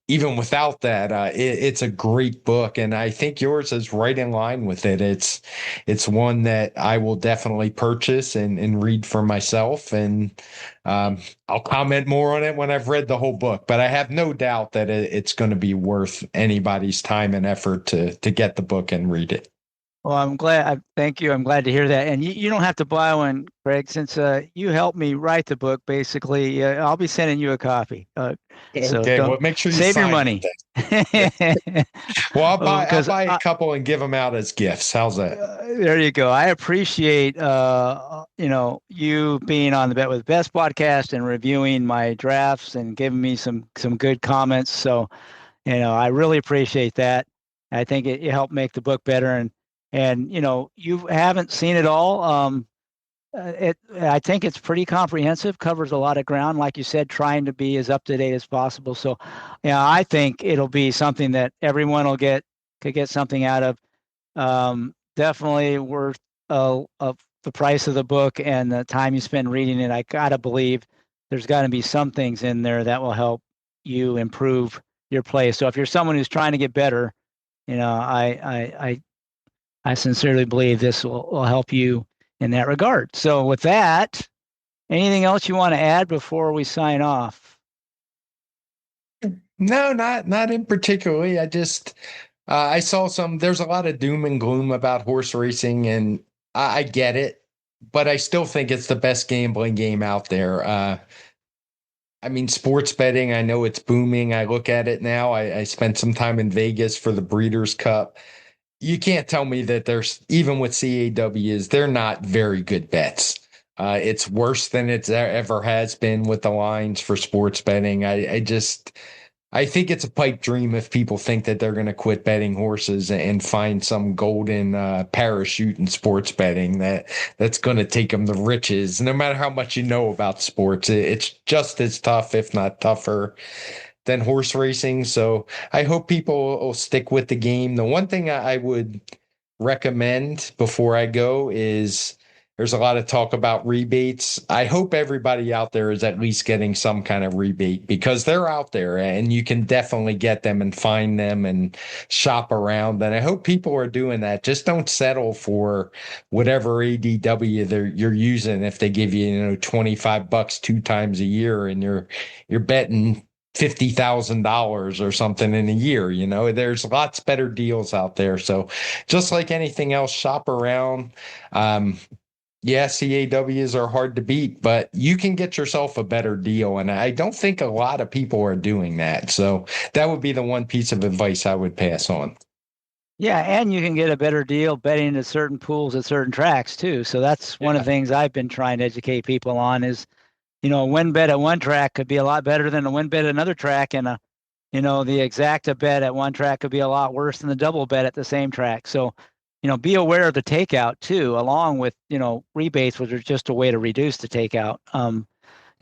even without that, it's a great book, and I think yours is right in line with it. It's one that I will definitely purchase and read for myself, and I'll comment more on it when I've read the whole book. But I have no doubt that it's going to be worth anybody's time and effort to get the book and read it. Well, I'm glad. Thank you. I'm glad to hear that. And you don't have to buy one, Craig, since you helped me write the book. Basically, I'll be sending you a copy. So Okay, don't well, make sure you save your sign it money. then. Yeah. Well, I'll Because buy a couple and give them out as gifts. How's that? there you go. I appreciate you being on the Bet with Best podcast and reviewing my drafts and giving me some good comments. So I really appreciate that. I think it helped make the book better. And you haven't seen it all. I think it's pretty comprehensive, covers a lot of ground, like you said, trying to be as up to date as possible. So, yeah, I think it'll be something that everyone could get something out of. Definitely worth of the price of the book and the time you spend reading it. I gotta believe there's got to be some things in there that will help you improve your play. So if you're someone who's trying to get better, I sincerely believe this will help you in that regard. So with that, anything else you want to add before we sign off? No, not in particularly. I just I saw there's a lot of doom and gloom about horse racing, and I get it, but I still think it's the best gambling game out there. I mean, sports betting, I know it's booming. I look at it now. I spent some time in Vegas for the Breeders' Cup. You can't tell me that there's, even with CAWs, they're not very good bets. It's worse than it's ever has been with the lines for sports betting. I think it's a pipe dream if people think that they're going to quit betting horses and find some golden parachute in sports betting that's going to take them the riches. No matter how much you know about sports, it's just as tough, if not tougher, than horse racing. So I hope people will stick with the game. The one thing I would recommend before I go is there's a lot of talk about rebates. I hope everybody out there is at least getting some kind of rebate because they're out there and you can definitely get them and find them and shop around. And I hope people are doing that. Just don't settle for whatever ADW you're using if they give you, $25 two times a year and you're betting $50,000 or something in a year. There's lots better deals out there. So just like anything else, shop around. Yeah, CAWs are hard to beat, but you can get yourself a better deal. And I don't think a lot of people are doing that. So that would be the one piece of advice I would pass on. Yeah, and you can get a better deal betting at certain pools at certain tracks too. So that's one of Yeah. the things I've been trying to educate people on is, a win bet at one track could be a lot better than a win bet at another track, and the exacta bet at one track could be a lot worse than the double bet at the same track. So, be aware of the takeout too, along with, rebates, which are just a way to reduce the takeout.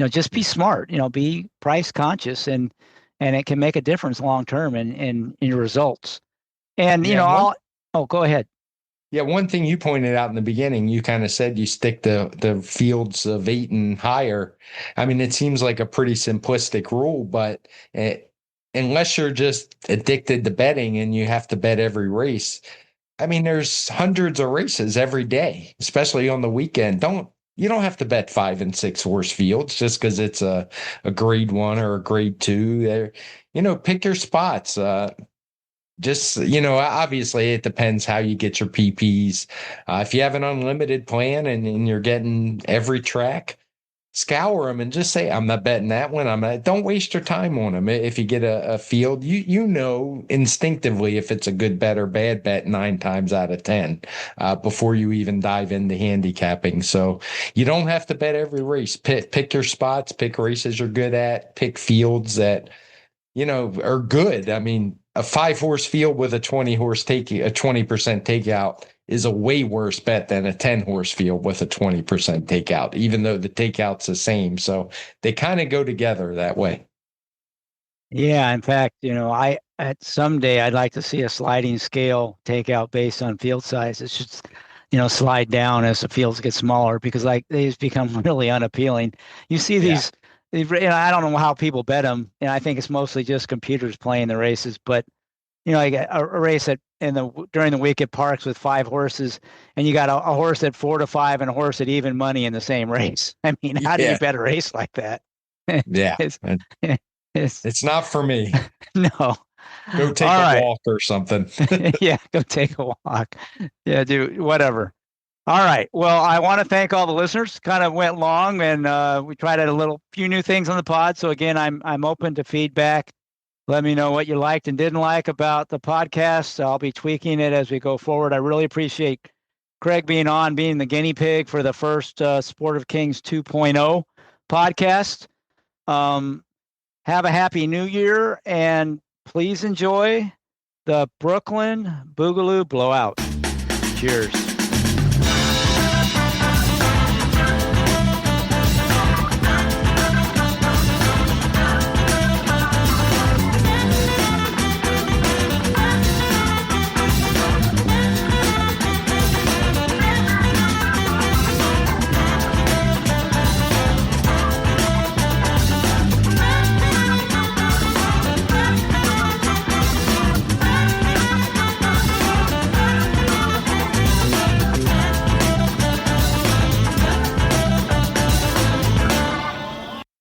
just be smart, be price conscious, and it can make a difference long term in your results. And, Yeah, oh, go ahead. yeah, one thing you pointed out in the beginning, you kind of said you stick the fields of 8 and higher. I mean, it seems like a pretty simplistic rule, but unless you're just addicted to betting and you have to bet every race, I mean, there's hundreds of races every day, especially on the weekend. You don't have to bet 5 and 6 horse fields just because it's a grade one or a grade two. There, pick your spots. Just, obviously it depends how you get your PPs. If you have an unlimited plan and you're getting every track, scour them and just say, I'm not betting that one. Don't waste your time on them. If you get a field, you know instinctively if it's a good bet or bad bet 9 times out of 10 before you even dive into handicapping. So you don't have to bet every race. Pick your spots, pick races you're good at, pick fields that are good. I mean, a 5 horse field with a 20 horse a 20% takeout is a way worse bet than a 10 horse field with a 20% takeout, even though the takeout's the same. So they kind of go together that way. Yeah, in fact, I at someday I'd like to see a sliding scale takeout based on field size. It's just, slide down as the fields get smaller because like they just become really unappealing. You see Yeah. I don't know how people bet them, and I think it's mostly just computers playing the races. But like a race during the week at Parks with 5 horses, and you got a horse at 4 to 5 and a horse at even money in the same race. I mean, how do you Yeah. bet a race like that? Yeah. It's, it's It's not for me. no. All Go take a right. walk or something. Yeah, go take a walk. Yeah, do whatever. All right. Well, I want to thank all the listeners. Kind of went long, and we tried out a few new things on the pod. So again, I'm open to feedback. Let me know what you liked and didn't like about the podcast. I'll be tweaking it as we go forward. I really appreciate Craig being the guinea pig for the first Sport of Kings 2.0 podcast. Have a happy new year, and please enjoy the Brooklyn Boogaloo Blowout. Cheers.